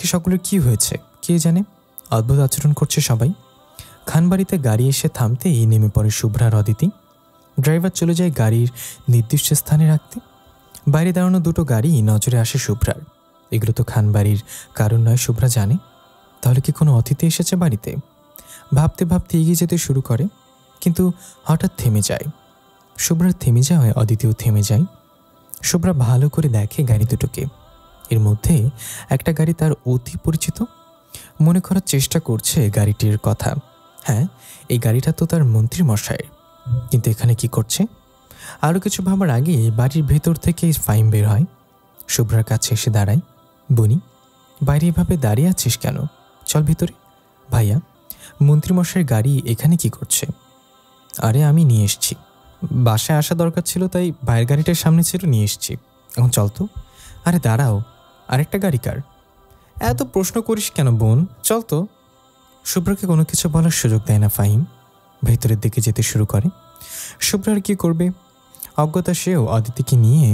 আজকে সকলের কি হয়েছে কে জানে, অদ্ভুত আচরণ করছে সবাই। খানবাড়িতে গাড়ি এসে থামতেই নেমে পড়ে শুভ্রা আর অদিতি। ড্রাইভার চলে যায় গাড়ির নির্দিষ্ট স্থানে রাখতে। বাইরে দাঁড়ানো দুটো গাড়ি নজরে আসে শুভ্রার। এগুলো তো খানবাড়ির কারণ নয়, শুভ্রা জানে। তাহলে কি কোনো অতিথি এসেছে বাড়িতে? ভাবতে ভাবতে এগিয়ে যেতে শুরু করে, কিন্তু হঠাৎ থেমে যায়। শুভ্রার থেমে যাওয়ায় অদিতিও থেমে যায়। শুভ্রা ভালো করে দেখে গাড়ি দুটোকে। এর মধ্যে একটা গাড়ি তার অতি পরিচিত। মনে করার চেষ্টা করছে গাড়িটির কথা। হ্যাঁ, এই গাড়িটা তো তার মন্ত্রী মশাইয়ের। কিন্তু এখানে কি করছে? আরও কিছু ভাবার আগে বাড়ির ভেতর থেকে ফাইম বের হয়। শুভ্রার কাছে এসে দাঁড়ায়। বনি, বাইরে এভাবে দাঁড়িয়ে আছিস কেন? চল ভিতরে। ভাইয়া, মন্ত্রীমশাইয়ের গাড়ি এখানে কি করছে? আরে আমি নিয়ে এসছি, বাসায় আসা দরকার ছিল তাই বাইরের গাড়িটার সামনে ছিল, নিয়ে এসছি। এখন চল তো। আরে দাঁড়াও, আরেকটা গাড়ি কার? এত প্রশ্ন করিস কেন বোন, চল তো। শুভ্রাকে কোনো কিছু বলার সুযোগ দেয় না ফাহিম। ভেতরের দিকে যেতে শুরু করে। শুভ্রা আর কি করবে, অজ্ঞতা সেও অদিতিকে নিয়ে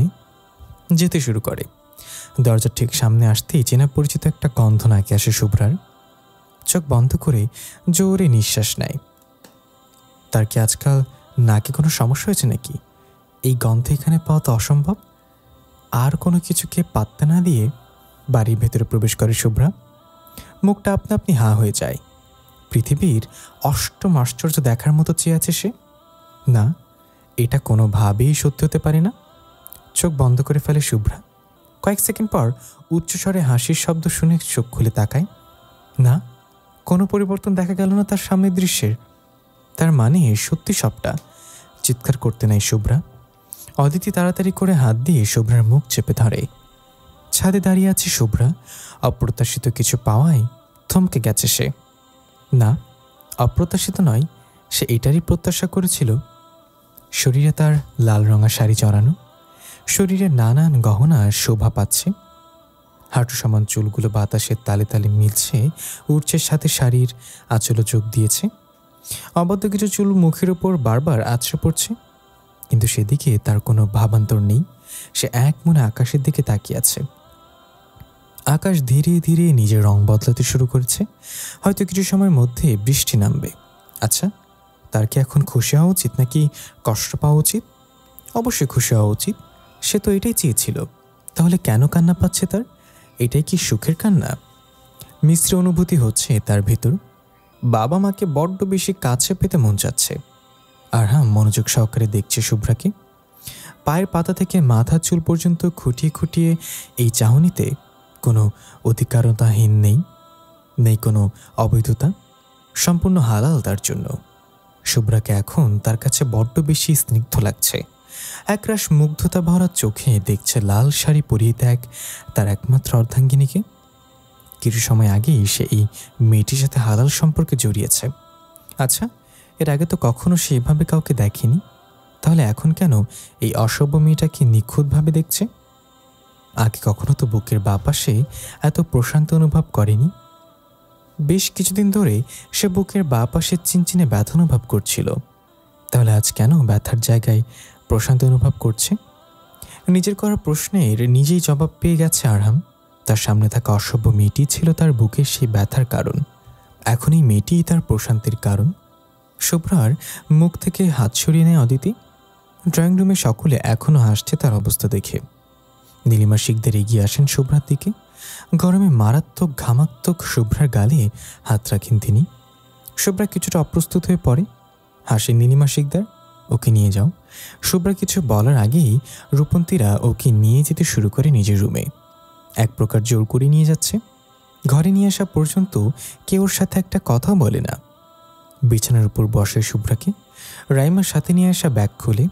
যেতে শুরু করে। দরজার ঠিক সামনে আসতেই চেনা পরিচিত একটা গন্ধ নাকে আসে শুভ্রার। চোখ বন্ধ করে জোরে নিঃশ্বাস নেয়। তার কি আজকাল নাকে কোনো সমস্যা হয়েছে নাকি? এই গন্ধ এখানে পাওয়া তো অসম্ভব। আর কোনো কিছুকে পাত্তা না দিয়ে বাড়ির ভেতরে প্রবেশ করে শুভ্রা। মুখটা আপনা আপনি হাঁ হয়ে যায়। পৃথিবীর অষ্টম আশ্চর্য দেখার মতো চেয়ে আছে সে। না, এটা কোনোভাবেই সত্যি হতে পারে না। চোখ বন্ধ করে ফেলে শুভ্রা। কয়েক সেকেন্ড পর উচ্চস্বরে হাসির শব্দ শুনে চোখ খুলে তাকায়। না, কোনো পরিবর্তন দেখা গেল না তার সামনের দৃশ্যের। তার মানে সত্যি সবটা। চিৎকার করতে নাই শুভ্রা। অদিতি তাড়াতাড়ি করে হাত দিয়ে শুভ্রার মুখ চেপে ধরে। ছাদে দাঁড়িয়ে আছে শুভ্রা। অপ্রত্যাশিত কিছু পাওয়ায় থমকে গেছে সে। না, অপ্রত্যাশিত নয়, সে এটারই প্রত্যাশা করেছিল। শরীরে তার লাল রঙা শাড়ি জড়ানো, শরীরে নানান গহনা শোভা পাচ্ছে। হাঁটু সমান চুলগুলো বাতাসের তালে তালে মিলছে, উড়ছে, সাথে শাড়ির আঁচলও যোগ দিয়েছে। অবাধ্য কিছু চুল মুখের উপর বারবার আছড়ে পড়ছে, কিন্তু সেদিকে তার কোনো ভাবান্তর নেই। সে এক মনে আকাশের দিকে তাকিয়ে আছে। আকাশ ধীরে ধীরে নিজের রং বদলাতে শুরু করেছে। হয়তো কিছু সময়ের মধ্যে বৃষ্টি নামবে। আচ্ছা, তার কি এখন খুশি হওয়া উচিত নাকি কষ্ট পাওয়া উচিত? অবশ্যই খুশি হওয়া উচিত। সে তো এটাই চেয়েছিল। তাহলে কেন কান্না পাচ্ছে তার? এটাই কি সুখের কান্না? মিশ্র অনুভূতি হচ্ছে তার ভেতর। বাবা মাকে বড্ড বেশি কাছে পেতে মন চাচ্ছে। আর হ্যাঁ, মনোযোগ সহকারে দেখছে শুভ্রাকে। পায়ের পাতা থেকে মাথার চুল পর্যন্ত খুঁটিয়ে খুঁটিয়ে এই চাহনিতে কোনো অধিকারতাহীন নেই কোনো অবৈধতা। সম্পূর্ণ হালাল তার জন্য। শুভ্রাকে এখন তার কাছে বড্ড বেশি স্নিগ্ধ লাগছে। একরাশ মুগ্ধতা ভরা চোখে দেখছে লাল শাড়ি পরিহিত তার একমাত্র অর্ধাঙ্গিনীকে। কিছু সময় আগেই সে এই মেয়েটির সাথে হালাল সম্পর্কে জড়িয়েছে। আচ্ছা, এর আগে তো কখনো সে এভাবে কাউকে দেখেনি। তাহলে এখন কেন এই অসভ্য মেয়েটাকে নিখুঁতভাবে দেখছে? আগে কখনো তো বুকের বাঁ পাশে এত প্রশান্তি অনুভব করেনি। বেশ কিছুদিন ধরে সে বুকের বাঁ পাশে চিনচিনে ব্যথা অনুভব করছিল। তাহলে আজ কেন ব্যথার জায়গায় প্রশান্তি অনুভব করছে? নিজের করা প্রশ্নের নিজেই জবাব পেয়ে গেছে আরহাম। তার সামনে থাকা অসভ্য মেয়েটি ছিল তার বুকের সেই ব্যথার কারণ। এখন এই মেয়েটিই তার প্রশান্তির কারণ। শুভ্রার মুখ থেকে হাত সরিয়ে নেয় অদিতি। ড্রয়িং রুমে সকলে এখনও হাসছে তার অবস্থা দেখে। নীলিমা শিকদার এগিয়ে আসেন শুভ্রার দিকে। গরমে মারাত্মক ঘামাত্মক শুভ্রার গালে হাত রাখেন তিনি। শুভ্রা কিছুটা অপ্রস্তুত হয়ে পড়ে। হাসেন নীলিমা শিকদার। ওকে নিয়ে যাও। শুভ্রা কিছু বলার আগেই রূপন্তীরা ওকে নিয়ে যেতে শুরু করে নিজের রুমে। এক প্রকার জোর করে নিয়ে যাচ্ছে। ঘরে নিয়ে আসা পর্যন্ত কেউ ওর সাথে একটা কথাও বলে না। বিছানার উপর বসে শুভ্রাকে। রাইমার সাথে নিয়ে আসা ব্যাগ খুলে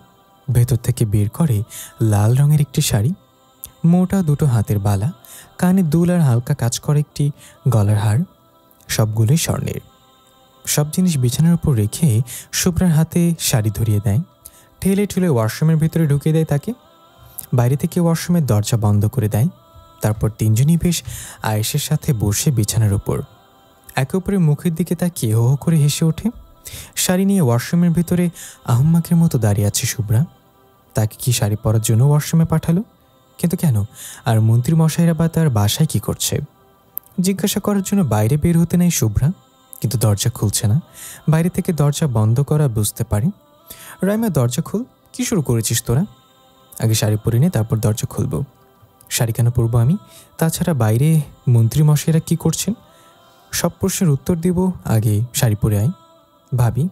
ভেতর থেকে বের করে লাল রঙের একটি শাড়ি, মোটা দুটো হাতের বালা, কানে দুল আর হালকা কাজ করে একটি গলার হার, সবগুলোই স্বর্ণের। সব জিনিস বিছানার উপর রেখে শুভ্রার হাতে শাড়ি ধরিয়ে দেয়। ঠেলে ঠেলে ওয়াশরুমের ভিতরে ঢুকিয়ে দেয় তাকে। বাইরে থেকে ওয়াশরুমের দরজা বন্ধ করে দেয়। তারপর তিনজনই বেশ আয়েশের সাথে বসে বিছানার উপর একে অপরের মুখের দিকে তাকিয়ে হো হো করে হেসে ওঠে। শাড়ি নিয়ে ওয়াশরুমের ভিতরে আহম্মাকের মতো দাঁড়িয়ে আছে শুভ্রা। তাকে কি শাড়ি পরার জন্য ওয়াশরুমে পাঠালো? কিন্তু কেন? আর মন্ত্রী মশাইরা বা তার বাসায় কি করছে? জিজ্ঞাসা করার জন্য বাইরে বের হতে নেই শুভ্রা, কিন্তু দরজা খুলছে না। বাইরে থেকে দরজা বন্ধ করা বুঝতে পারে। রাইমা, দরজা খুল। কি শুরু করেছিস তোরা? আগে শাড়ি পরে নে, তারপর দরজা খুলব। শাড়ি কেন পরবো আমি? তাছাড়া বাইরে মন্ত্রীমশাইরা কি করছেন? সব প্রশ্নের উত্তর দিব, আগে শাড়ি পরে আয়। ভাবি,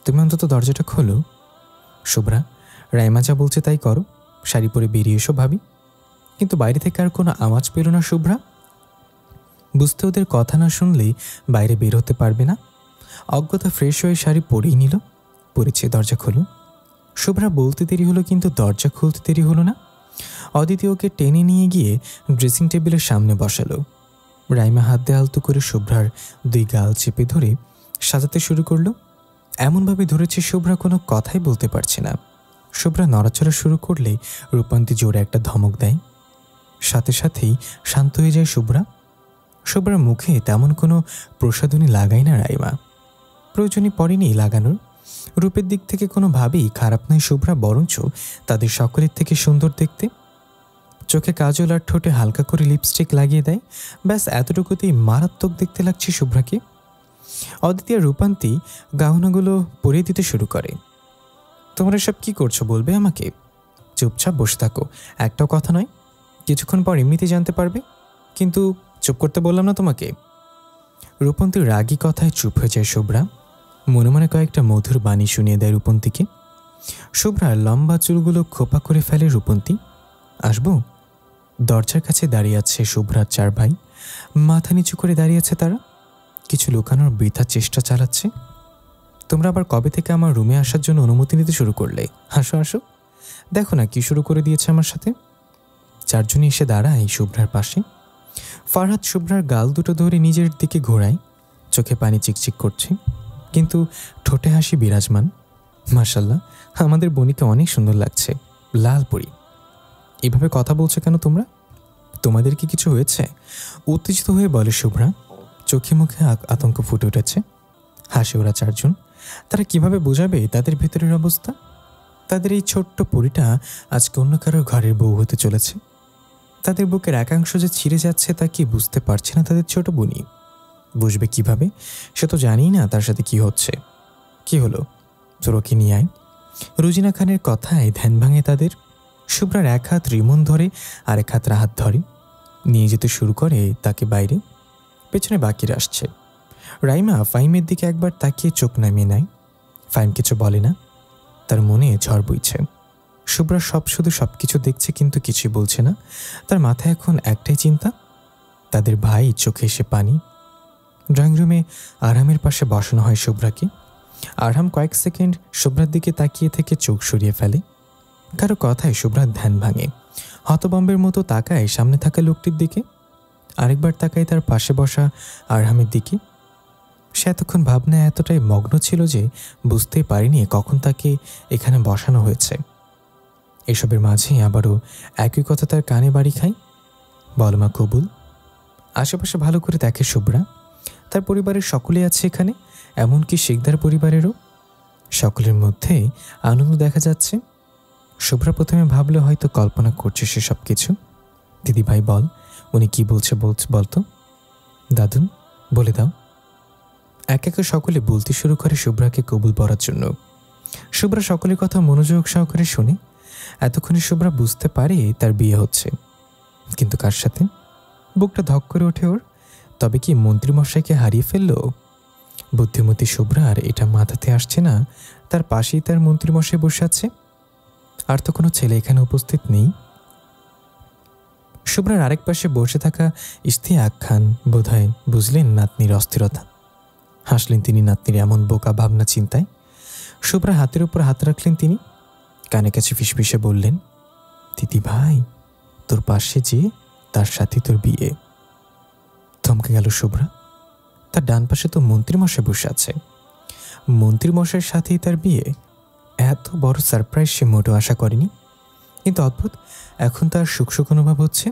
তুমি অন্তত দরজাটা খোলো। শুভ্রা, রাইমা যা বলছে তাই করো, শাড়ি পরে বেরিয়ে এসো ভাবি। কিন্তু বাইরে থেকে আর কোনো আওয়াজ পেল না শুভ্রা। বুঝতে ওদের কথা না শুনলেই বাইরে বের হতে পারবে না। অজ্ঞতা ফ্রেশ হয়ে শাড়ি পরেই নিল। পরেছে, দরজা খোলো। শুভ্রা বলতে দেরি হলো, কিন্তু দরজা খুলতে দেরি হলো না। অদিতি ওকে টেনে নিয়ে গিয়ে ড্রেসিং টেবিলের সামনে বসালো। রাইমা হাত দিয়ে আলতো করে শুভ্রার 2 গাল চেপে ধরে সাজাতে শুরু করলো। এমনভাবে ধরেছে শুভ্রা কোনো কথাই বলতে পারছে না। শুভ্রা নড়াচড়া শুরু করলে রূপান্তী জোরে একটা ধমক দেয়। সাথে সাথেই শান্ত হয়ে যায় শুভ্রা। শুভ্রার মুখে তেমন কোনো প্রসাধনী লাগায় না রাইমা, প্রয়োজনই পড়েনি লাগানোর। রূপের দিক থেকে কোনোভাবেই খারাপ নয় শুভ্রা, বরঞ্চ তাদের সকলের থেকে সুন্দর দেখতে। চোখে কাজল আর ঠোঁটে হালকা করে লিপস্টিক লাগিয়ে দেয়। ব্যাস এতটুকুতেই মারাত্মক দেখতে লাগছে শুভ্রাকে। অদিতি আর রূপান্তী গাউনাগুলো পরিয়ে দিতে শুরু করে। তোমরা সব কি করছো বলবে আমাকে? চুপচাপ বসে থাকো, একটাও কথা নয়। কিছুক্ষণ পর এমনিতেই জানতে পারবে। কিন্তু চুপ করতে বললাম না তোমাকে? রূপন্তীর রাগী কথায় চুপ হয়ে যায় শুভ্রা। মনে মনে কয়েকটা মধুর বাণী শুনিয়ে দেয় রূপন্তীকে। শুভ্রার লম্বা চুলগুলো খোপা করে ফেলে রূপন্তী। আসবো? দরজার কাছে দাঁড়িয়ে আছে শুভ্রার 4 ভাই। মাথা নিচু করে দাঁড়িয়ে আছে তারা, কিছু লুকানোর বৃথা চেষ্টা চালাচ্ছে। তোমরা আবার কবে থেকে আমার রুমে আসার জন্য অনুমতি নিতে শুরু করলে? হাসো হাসো, দেখো না কি শুরু করে দিয়েছে আমার সাথে। 4 জনই এসে দাঁড়ায় শুভ্রার পাশে। ফারহাদ শুভ্রার গাল দুটো ধরে নিজের দিকে ঘোরায়। চোখে পানি চিকচিক করছে, কিন্তু ঠোঁটে হাসি বিরাজমান। মাশাল্লাহ, আমাদের বনিকে অনেক সুন্দর লাগছে, লাল পরি। এভাবে কথা বলছো কেন তোমরা? তোমাদের কি কিছু হয়েছে? উত্তেজিত হয়ে বলে শুভ্রা। চোখে মুখে আতঙ্ক ফুটে উঠেছে। হাসে ওরা 4 জন। তারা কিভাবে বোঝাবে তাদের ভেতরের অবস্থা? তাদের এই ছোট্ট পরিটা আজকে অন্য কারোর ঘরের বউ হতে চলেছে। তাদের বুকের একাংশ যে ছিঁড়ে যাচ্ছে তা কি বুঝতে পারছে না তাদের ছোট বোনই? বুঝবে কিভাবে? সে তো জানেই না তার সাথে কি হচ্ছে। কি হলো? তোর ওকে নিয়ে আয়। রুজিনা খানের কথায় ধ্যান ভাঙে তাদের। শুভ্রার এক হাত রিমন ধরে আর এক হাত রাহাত ধরে নিয়ে যেতে শুরু করে তাকে বাইরে। পেছনে বাকিরা আসছে। রাইমা ফাইমের দিকে একবার তাকিয়ে চোখ নামিয়ে নেয়। ফাইম কিছু বলে না, তার মনে ঝড় বইছে। শুভ্রা শুধু সবকিছু দেখছে, কিন্তু কিছুই বলছে না। তার মাথায় এখন একটাই চিন্তা, তাদের ভাই। চোখে এসে পানি। ড্রয়িং রুমে আরহামের পাশে বসানো হয় শুভ্রাকে। আরহাম কয়েক সেকেন্ড শুভ্রার দিকে তাকিয়ে থেকে চোখ সরিয়ে ফেলে। কারো কথায় শুভ্রার ধ্যান ভাঙে। হতবম্বের মতো তাকায় সামনে থাকা লোকটির দিকে। আরেকবার তাকায় তার পাশে বসা আরহামের দিকে। সে এতক্ষণ ভাবনায় এতটাই মগ্ন ছিল যে বুঝতেই পারেনি কখন তাকে এখানে বসানো হয়েছে। এসবের মাঝেই আবারও একই কথা তার কানে বাড়ি খায়। বল মা কবুল। আশেপাশে ভালো করে দেখে শুভ্রা। তার পরিবারের সকলে আছে এখানে, এমনকি শিকদার পরিবারেরও। সকলের মধ্যে আনন্দ দেখা যাচ্ছে। শুভ্রা প্রথমে ভাবলে হয়তো কল্পনা করছে সে সব কিছু। দিদি ভাই বল, উনি কি বলছে বলতো। দাদুন বলে দাও। এক একে সকলে বলতে শুরু করে শুভ্রাকে কবুল পড়ার জন্য। শুভ্রা সকলের কথা মনোযোগ সহকারে শুনে। এতক্ষণে শুভ্রা বুঝতে পারে তার বিয়ে হচ্ছে, কিন্তু কার সাথে? বুকটা ধক করে ওঠে ওর। তবে কি মন্ত্রীমশাইকে হারিয়ে ফেলল? বুদ্ধিমতী শুভ্রার এটা মাথাতে আসছে না তার পাশেই তার মন্ত্রীমশাই বসে আছে, আর তো কোনো ছেলে এখানে উপস্থিত নেই। শুভ্রার আরেক পাশে বসে থাকা ইশতিয়াক খান বোধহয় বুঝলেন নাতনির অস্থিরতা। হাসলেন তিনি নাতনির এমন বোকা ভাবনা চিন্তায়। শুভ্রার হাতের উপর হাত রাখলেন তিনি। কানে কাছে ফিসফিসে বললেন, দিদি ভাই, তোর পাশে যে তার সাথে তোর বিয়ে। থমকে গেল শুভ্রা। তার ডান পাশে তো মন্ত্রীমশাই বসে আছে। মন্ত্রীমশাইয়ের সাথেই তার বিয়ে। এত বড় সারপ্রাইজ সে মোটেও আশা করেনি। কিন্তু অদ্ভুত, এখন তার সুখ সুখ অনুভব হচ্ছে।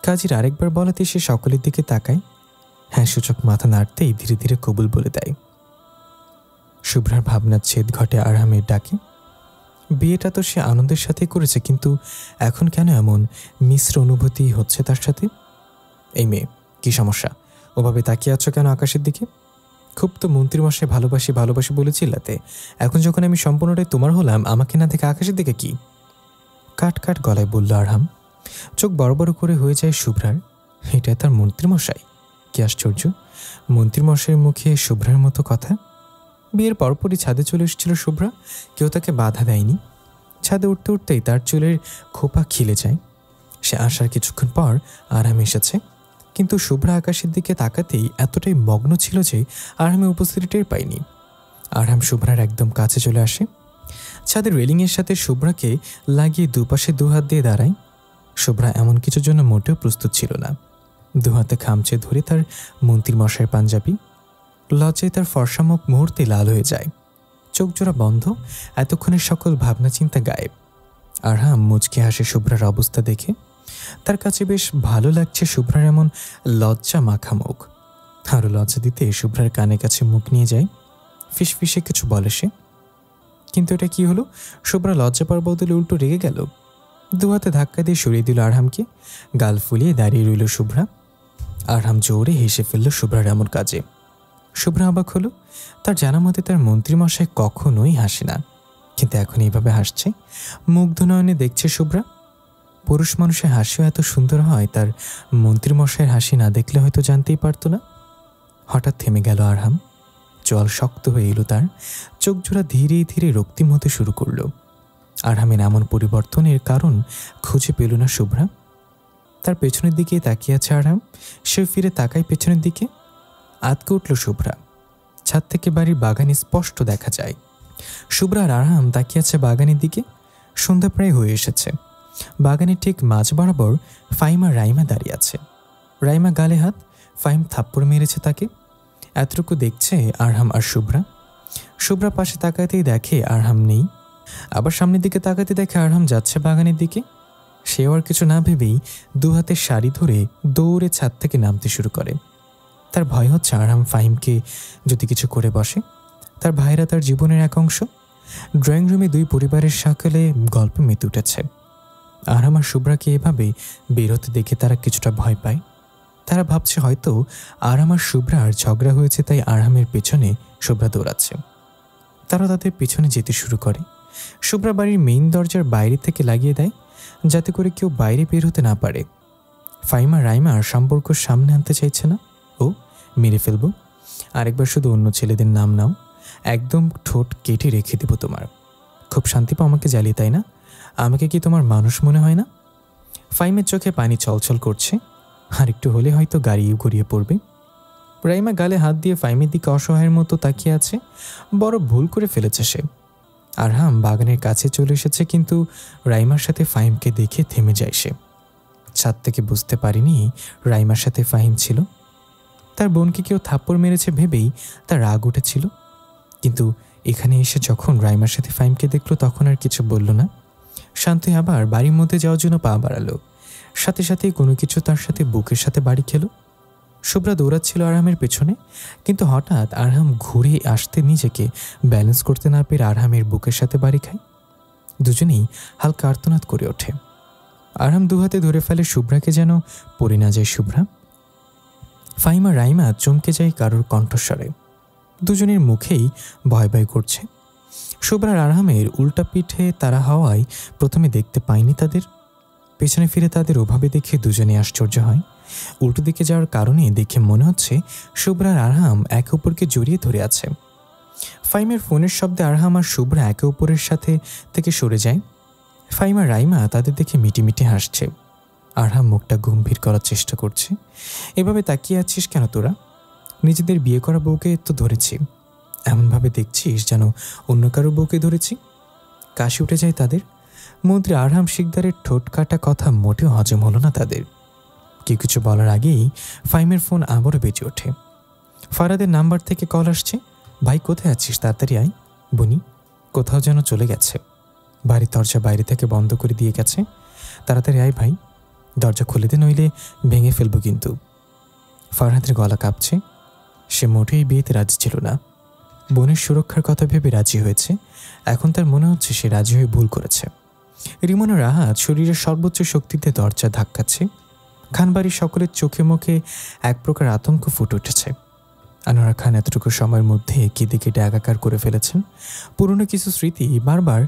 কাজীর আরেকবার বলাতে সে সকলের দিকে তাকায়। হ্যাঁ সূচক মাথা নাড়তেই ধীরে ধীরে কবুল বলে দেয়। শুভ্রার ভাবনার ছেদ ঘটে আরহামের ডাকে। বিয়েটা তো সে আনন্দের সাথে করেছে, কিন্তু এখন কেন এমন মিশ্র অনুভূতি হচ্ছে তার সাথে? এই মেয়ে কি সমস্যা? ওভাবে তাকিয়ে আছো কেন আকাশের দিকে? খুব তো মন্ত্রীমশাই ভালোবাসি ভালোবাসি বলে চিল্লাতে, এখন যখন আমি সম্পূর্ণটাই তোমার হলাম, আমাকে না দেখে আকাশের দিকে কি? কাট কাট গলায় বলল আরহাম। চোখ বড় বড় করে হয়ে যায় শুভ্রার। এটা তার মন্ত্রীমশাই? কি আশ্চর্য, মন্ত্রীমশাইয়ের মুখে শুভ্রার মতো কথা। বিয়ের পরপরই ছাদে চলে এসেছিল শুভ্রা, কেউ তাকে বাধা দেয়নি। ছাদে উঠতে উঠতেই তার চুলের খোপা খিলে যায়। সে আসার কিছুক্ষণ পর আরহাম এসেছে, কিন্তু শুভ্রা আকাশের দিকে তাকাতেই এতটাই মগ্ন ছিল যে আরহামের উপস্থিতি টের পায়নি। আরহাম শুভ্রার একদম কাছে চলে আসে, ছাদের রেলিংয়ের সাথে শুভ্রাকে লাগিয়ে দুপাশে দুহাত দিয়ে দাঁড়ায়। শুভ্রা এমন কিছুর জন্য মোটেও প্রস্তুত ছিল না। দুহাতে খামচে ধরে তার মন্ত্রীমশাইয়ের পাঞ্জাবি। লজ্জায় তার ফর্সা মুখ মুহূর্তে লাল হয়ে যায়, চোখ জোড়া বন্ধ, এতক্ষণের সকল ভাবনা চিন্তা গায়েব। আরহাম মুচকে হাসে শুভ্রার অবস্থা দেখে। তার কাছে বেশ ভালো লাগছে শুভ্রার এমন লজ্জা মাখা মুখ। আরও লজ্জা দিতে শুভ্রার কানে কাছে মুখ নিয়ে যায়, ফিসফিসে কিছু বলে সে। কিন্তু এটা কি হলো? শুভ্রা লজ্জা পাওয়ার বদলে উল্টো রেগে গেল। দুহাতে ধাক্কা দিয়ে সরিয়ে দিল আরহামকে। গাল ফুলিয়ে দাঁড়িয়ে রইল শুভ্রা। আরহাম জোরে হেসে ফেলল শুভ্রার এমন কাজে। শুভ্রা অবাক হলো। তার জানা মতে তার মন্ত্রীমশাই কখনোই হাসে না, কিন্তু এখন এইভাবে হাসছে। মুগ্ধ নয়নে দেখছে শুভ্রা। পুরুষ মানুষের হাসিও এত সুন্দর হয়, তার মন্ত্রীমশাইয়ের হাসি না দেখলে হয়তো জানতেই পারত না। হঠাৎ থেমে গেল আরহাম। জল শক্ত হয়ে এলো তার, চোখ জোড়া ধীরে ধীরে রক্তিম হতে শুরু করল। আরহামের এমন পরিবর্তনের কারণ খুঁজে পেল না শুভ্রা। তার পেছনের দিকে তাকিয়ে আছে আরহাম। সে ফিরে তাকায় পেছনের দিকে। আতকে উঠল শুভ্রা। ছাদ থেকে বাড়ির বাগানে স্পষ্ট দেখা যায়। শুভ্রা আর আরহাম তাকিয়ে আছে বাগানের দিকে। সন্ধ্যা প্রায় হয়ে এসেছে। বাগানের ঠিক মাঝ বরাবর ফাহিম আর রাইমা দাঁড়িয়ে আছে। রাইমা গালে হাত, ফাহিম থাপ্পড় মেরেছে তাকে। এতটুকু দেখছে আরহাম আর শুভ্রা। শুভ্রা পাশে তাকাতেই দেখে আরহাম নেই। আবার সামনের দিকে তাকাতে দেখে আরহাম যাচ্ছে বাগানের দিকে। সেও আর কিছু না ভেবেই দু হাতের শাড়ি ধরে দৌড়ে ছাদ থেকে নামতে শুরু করে। তার ভয় হচ্ছে আরহাম ফাহিমকে যদি কিছু করে বসে। তার ভাইরা তার জীবনের এক অংশ। ড্রয়িং রুমে দুই পরিবারের সকালে গল্পে মেতে উঠেছে। আরহাম আর শুভ্রাকে এভাবে বেরোতে দেখে তারা কিছুটা ভয় পায়। তারা ভাবছে হয়তো আরহাম আর শুভ্রার ঝগড়া হয়েছে, তাই আরহামের পেছনে শুভ্রা দৌড়াচ্ছে। তারা তাদের পেছনে যেতে শুরু করে। শুভ্রা বাড়ির মেইন দরজার বাইরে থেকে লাগিয়ে দেয়, যাতে করে কেউ বাইরে বের হতে না পারে। ফাহিম আর রাইমা আর সম্পর্ক সামনে আনতে চাইছে না। ও মেরে ফেলবো, আরেকবার শুধু অন্য ছেলেদের নাম নাও, একদম ঠোঁট কেটে রেখে দেবো তোমার। খুব শান্তি পাও আমাকে জ্বালিয়ে, তাই না? আমাকে কি তোমার মানুষ মনে হয় না? ফাহিমের চোখে পানি ছলছল করছে। আর একটু হলে হয়তো গড়িয়ে পড়বে। রাইমা গালে হাত দিয়ে ফাহিমের দিকে অসহায়ের মতো তাকিয়ে আছে। বড় ভুল করে ফেলেছে সে। আরহাম বাগানের কাছে চলে এসেছে, কিন্তু রাইমার সাথে ফাহিমকে দেখে থেমে যায় সে। ছাদ থেকে বুঝতে পারিনি রাইমার সাথে ফাহিম ছিল। তার বোনকে কেউ থাপ্পড় মেরেছে ভেবেই তার রাগ উঠেছিল, কিন্তু এখানে এসে যখন রাইমার সাথে ফাহিমকে দেখলো তখন আর কিছু বলল না। শান্ত আবার বাড়ির মধ্যে যাওয়ার জন্য পা বাড়ালো। সাথে সাথেই কোনো কিছু তার সাথে বুকের সাথে বাড়ি খেলো। শুভ্রা দৌড়াচ্ছিল আরহামের পেছনে, কিন্তু হঠাৎ আরহাম ঘুরে আসতে নিজেকে ব্যালেন্স করতে না পেরে আরহামের বুকের সাথে বাড়ি খায়। দুজনেই হালকা আর্তনাদ করে ওঠে। আরহাম দুহাতে ধরে ফেলে শুভ্রাকে, যেন পড়ে না যায় শুভ্রা। ফাহিম আর রাইমা চমকে যায় কারোর কণ্ঠস্বরে। দুজনের মুখেই ভয় ভয় করছে। শুভ্রা আর আরহামের উল্টা পিঠে তারা হওয়ায় প্রথমে দেখতে পায়নি তাদের। পেছনে ফিরে তাদের ওভাবে দেখে দুজনে আশ্চর্য হয়। উল্টো দিকে যাওয়ার কারণে দেখে মনে হচ্ছে শুভ্রা আর আরহাম একে অপরকে জড়িয়ে ধরে আছে। ফাহিমের ফোনের শব্দে আরহাম আর শুভ্রা একে অপরের সাথে থেকে সরে যায়। ফাহিম আর রাইমা তাদের দেখে মিটিমিটি হাসছে। আরহাম মুখটা গম্ভীর করার চেষ্টা করছে। এভাবে তাকিয়ে আছিস কেন তোরা? নিজেদের বিয়ে করা বউকে তো ধরেছি, এমনভাবে দেখছিস যেন অন্য কারো বউকে ধরেছি। কাশি উঠে যায় তাদের। মন্ত্রী আরহাম শিকদারের ঠোঁট কাটা কথা মোটেও হজম হলো না তাদের। কেউ কিছু বলার আগেই ফাহিমের ফোন আবারও বেজে ওঠে। ফারাদের নাম্বার থেকে কল আসছে। ভাই কোথায় আছিস? তাড়াতাড়ি আয়। বনি কোথাও যেন চলে গেছে, বাড়ির দরজা বাইরে থেকে বন্ধ করে দিয়ে গেছে। তাড়াতাড়ি আয় ভাই, দরজা খুলে দে, নইলে ভেঙে ফেলবো কিন্তু। ফারহাদের গলা কাঁপছে। সে মোটেই বিয়েতে রাজি ছিল না। বোনের সুরক্ষার কথা ভেবে রাজি হয়েছে। এখন তার মনে হচ্ছে সে রাজি হয়ে ভুল করেছে। রিমনের আহাত শরীরের সর্বোচ্চ শক্তিতে দরজা ধাক্কাচ্ছে। খানবাড়ির সকলের চোখে মুখে এক প্রকার আতঙ্ক ফুটে উঠেছে। আনোয়ারা খান এতটুকু সময়ের মধ্যে কেঁদে কেটে একাকার করে ফেলেছেন। পুরনো কিছু স্মৃতি বারবার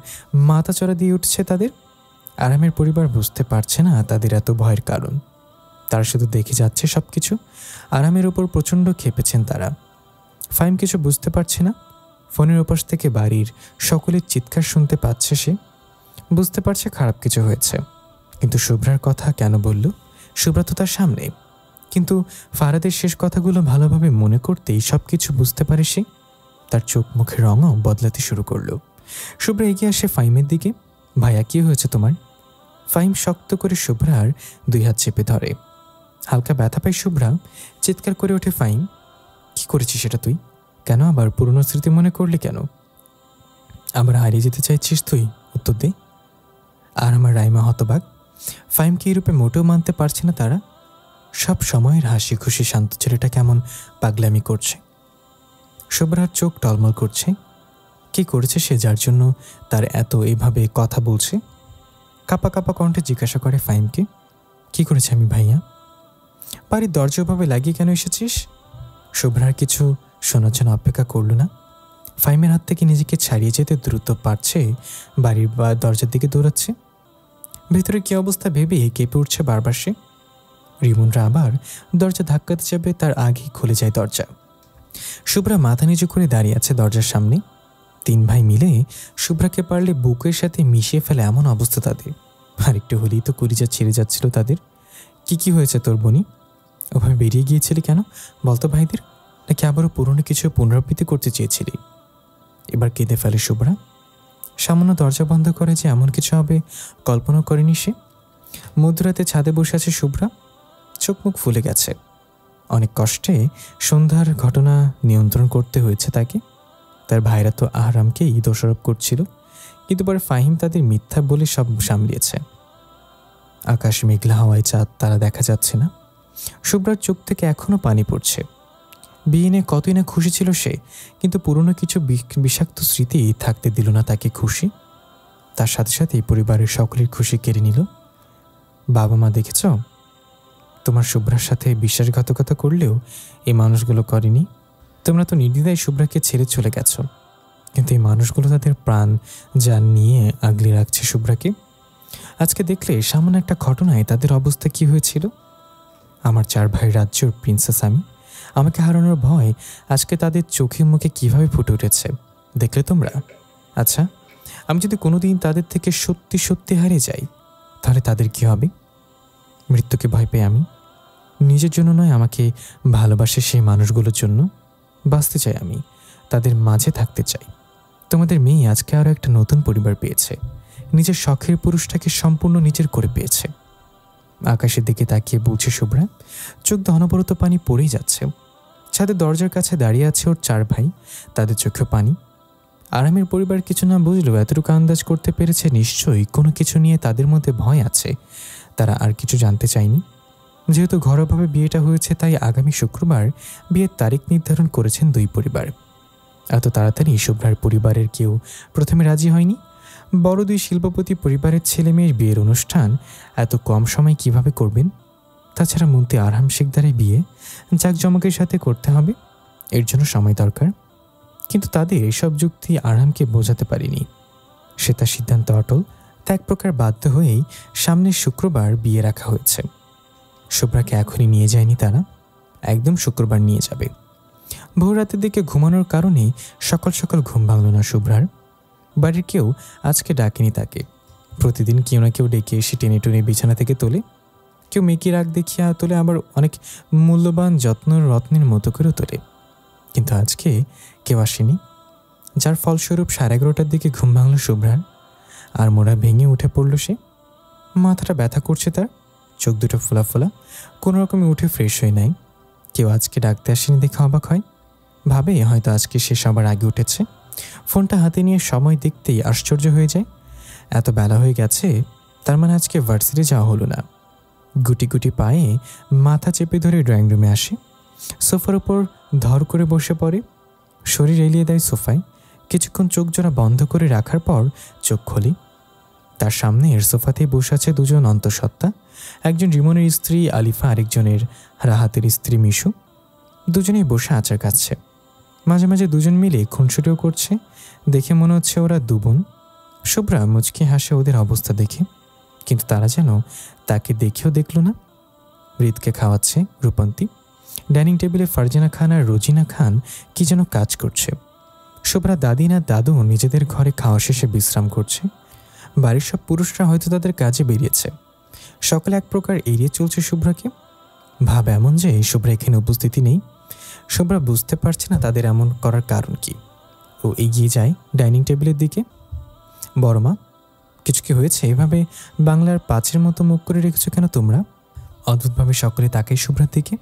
মাথাচড়া দিয়ে উঠছে তাদের। আরামের পরিবার বুঝতে পারছে না তাদের এত ভয়ের কারণ। তারা শুধু দেখে যাচ্ছে সব কিছু। আরামের ওপর প্রচণ্ড ক্ষেপেছেন তারা। ফাহিম কিছু বুঝতে পারছে না। ফোনের ওপাশ থেকে বাড়ির সকলের চিৎকার শুনতে পাচ্ছে সে। বুঝতে পারছে খারাপ কিছু হয়েছে, কিন্তু শুভ্রার কথা কেন বলল? শুভ্রা তো তার সামনে। কিন্তু ফারাদের শেষ কথাগুলো ভালোভাবে মনে করতেই সব কিছু বুঝতে পারে সে। তার চোখ মুখের রঙও বদলাতে শুরু করলো। শুভ্রা এগিয়ে আসে ফাহিমের দিকে। ভাইয়া, কি হয়েছে তোমার? ফাহিম শক্ত করে শুভ্রার 2 হাত চেপে ধরে। হালকা ব্যথা পায় শুভ্রা। চিৎকার করে ওঠে ফাহিম, কি করেছিস সেটা তুই? কেন আবার পুরনো স্মৃতি মনে করলি কেন? আবার হারিয়ে যেতে চাইছিস তুই? উত্তর দে। আর আমার রাইমা হতবাক। ফাহিমকে এই রূপে মোটেও মানতে পারছে না তারা। সব সময়ের হাসি খুশি শান্ত ছেলেটা কেমন পাগলামি করছে। শুভ্রার চোখ টলমল করছে। কি করেছে সে যার জন্য তার এত এভাবে কথা বলছে? কাপা কাপা কণ্ঠে জিজ্ঞাসা করে ফাহিমকে, কি করেছে আমি ভাইয়া? বাড়ির দরজাভাবে লাগিয়ে কেন এসেছিস? শুভ্রার কিছু শোনার জন্য অপেক্ষা করল না। ফাহিমের হাত থেকে নিজেকে ছাড়িয়ে যেতে দ্রুত পারছে বাড়ির দরজার দিকে দৌড়াচ্ছে। ভেতরে কি অবস্থা ভেবে কেঁপে উঠছে বারবার সে। রিমনরা আবার দরজা ধাক্কাতে যাবে তার আগেই খুলে যায় দরজা। শুভ্রা মাথা নিচু করে দাঁড়িয়ে আছে দরজার সামনে। 3 ভাই মিলে শুভ্রাকে পারলে বুকের সাথে মিশিয়ে ফেলে এমন অবস্থা তাদের। আর একটু হলেই তো কলিজা ছেড়ে যাচ্ছিল তাদের। কি হয়েছে তোর বনি? ওভাবে বেরিয়ে গিয়েছিলি কেন বলতো ভাইদের? নাকি আবারও পুরনো কিছু পুনরাবৃত্তি করতে চেয়েছিলি? এবার কেঁদে ফেলে শুভ্রা। সামান্য দরজা বন্ধ করে যে এমন কিছু হবে কল্পনা করেনি সে। মধ্যরাতে ছাদে বসে আছে শুভ্রা। চোখ মুখ ফুলে গেছে। অনেক কষ্টে সন্ধ্যার ঘটনা নিয়ন্ত্রণ করতে হয়েছে তাকে। তার ভাইরা তো আহরামকেই দোষারোপ করছিল, কিন্তু পরে ফাহিম তাদের মিথ্যা বলে সব সামলিয়েছে। আকাশ মেঘলা হওয়ায় চাঁদ তারা দেখা যাচ্ছে না। শুভ্রার চোখ থেকে এখনো পানি পড়ছে। বিয়ে নিয়ে কতই না খুশি ছিল সে, কিন্তু পুরনো কিছু বিষাক্ত স্মৃতি থাকতে দিল না তাকে খুশি। তার সাথে সাথেই পরিবারের সকলের খুশি কেড়ে নিল। বাবা মা, দেখেছ, তোমার শুভ্রার সাথে বিশ্বাসঘাতকতা করলেও এই মানুষগুলো করেনি। তোমরা তো নির্দ্বিধায় শুভ্রাকে ছেড়ে চলে গেছ, কিন্তু এই মানুষগুলো তাদের প্রাণ যান নিয়ে আগলে রাখছে শুভ্রাকে। আজকে দেখলে সামান্য একটা ঘটনায় তাদের অবস্থা কি হয়েছিল। আমার 4 ভাইয়ের রাজ্যর প্রিন্সেস আমি, আমাকে হারানোর ভয় আজকে তাদের চোখে মুখে কিভাবে ফুটে উঠেছে দেখলে তোমরা? আচ্ছা, আমি যদি কোনোদিন তাদের থেকে সত্যি সত্যি হারিয়ে যাই, তাহলে তাদের কি হবে? মৃত্যুকে ভয় পাই আমি। নিজের জন্য নয়, আমাকে ভালোবাসে সেই মানুষগুলোর জন্য। বাঁচতে চাই আমি, তাদের মাঝে থাকতে চাই। তোমাদের মেয়ে আজকে আরও একটা নতুন পরিবার পেয়েছে। নিজের শখের পুরুষটাকে সম্পূর্ণ নিজের করে পেয়েছে। আকাশের দিকে তাকিয়ে বলছে শুভ্রা। চোখ দিয়ে অনবরত পানি পড়েই যাচ্ছে। ছাদের দরজার কাছে দাঁড়িয়ে আছে ওর 4 ভাই, তাদের চোখে পানি। আরামের পরিবার কিছু না বুঝলেও এতটুকু আন্দাজ করতে পেরেছে নিশ্চয়ই কোনো কিছু নিয়ে তাদের মধ্যে ভয় আছে। তারা আর কিছু জানতে চায়নি। যেহেতু ঘরোয়াভাবে বিয়েটা হয়েছে, তাই আগামী শুক্রবার বিয়ের তারিখ নির্ধারণ করেছেন 2 পরিবার। এত তাড়াতাড়ি শুভ্রার পরিবারের কেউ প্রথমে রাজি হয়নি। বড় 2 শিল্পপতি পরিবারের ছেলে মেয়ের বিয়ের অনুষ্ঠান এত কম সময় কিভাবে করবেন? তাছাড়া মন্ত্রী আরহাম শিকদারের বিয়ে জাঁকজমকের সাথে করতে হবে, এর জন্য সময় দরকার। কিন্তু তাদের এসব যুক্তি আরহামকে বোঝাতে পারেনি। সে তার সিদ্ধান্ত অটল। তা এক প্রকার বাধ্য হয়েই সামনের শুক্রবার বিয়ে রাখা হয়েছে। শুভ্রাকে এখনই নিয়ে যায়নি তারা, একদম শুক্রবার নিয়ে যাবে। ভোর রাতের দিকে ঘুমানোর কারণে সকাল সকাল ঘুম ভাঙল না শুভ্রার। বাড়ির কেউ আজকে ডাকেনি তাকে। প্রতিদিন কেউ না কেউ ডেকে এসে টেনে টেনে বিছানা থেকে তোলে। কেউ মেকি রাগ দেখিয়া তোলে, আবার অনেক মূল্যবান রত্নের মতো করেও তোলে। কিন্তু আজকে কেউ আসেনি, যার ফলস্বরূপ 11:30টার দিকে ঘুম ভাঙল শুভ্রার। আর মোড়া ভেঙে উঠে পড়ল সে। মাথাটা ব্যথা করছে তার, চোখ দুটো ফোলা ফোলা। কোনো রকমে উঠে ফ্রেশ হয়ে নেয়। কেউ আজকে ডাকতে আসেনি দেখে অবাক হয়। ভাবে হয়তো আজকে সে সবার আগে উঠেছে। ফোনটা হাতে নিয়ে সময় দেখতেই আশ্চর্য হয়ে যায়। এত বেলা হয়ে গেছে, তার মানে আজকে ভার্সিটি যাওয়া হলো না। গুটি গুটি পায়ে মাথা চেপে ধরে ড্রয়িং রুমে আসে। সোফার উপর ধর করে বসে পড়ে। শরীর এলিয়ে দেয় সোফায়। কিছুক্ষণ চোখ জোড়া বন্ধ করে রাখার পর চোখ খোলে। তার সামনের সোফাতেই বসে আছে দুজন অন্তঃসত্ত্বা, একজন রিমনের স্ত্রী আলিফা, আরেকজনের রাহাতের স্ত্রী মিশু। দুজনেই বসে আচার কাটছে। মাঝে মাঝে দুজন মিলে খুনসুটিও করছে। দেখে মনে হচ্ছে ওরা দুবোন। শুভ্রা মুচকি হাসে ওদের অবস্থা দেখে, কিন্তু তারা যেন তাকে দেখেও দেখল না। হৃদকে খাওয়াচ্ছে রূপন্তী। ডাইনিং টেবিলে ফারজানা খান আর রোজিনা খান কি যেন কাজ করছে। শুভ্রা দাদি না দাদু নিজেদের ঘরে খাওয়া শেষে বিশ্রাম করছে। বাড়ির সব পুরুষরা হয়তো তাদের কাজে বেরিয়েছে। সকলে এক প্রকার এড়িয়ে চলছে শুভ্রাকে। ভাব এমন যে শুভ্রা এখানে উপস্থিতি নেই। শুভ্রা বুঝতে পারছে না তাদের এমন করার কারণ কি। ও এগিয়ে যায় ডাইনিং টেবিলের দিকে। বড় মা, কিছু কি হয়েছে? এভাবে বাংলার পাঁচের মতো মুখ করে রেখেছ কেন তোমরা? অদ্ভুতভাবে সকলে তাকায় শুভ্রার দিকে,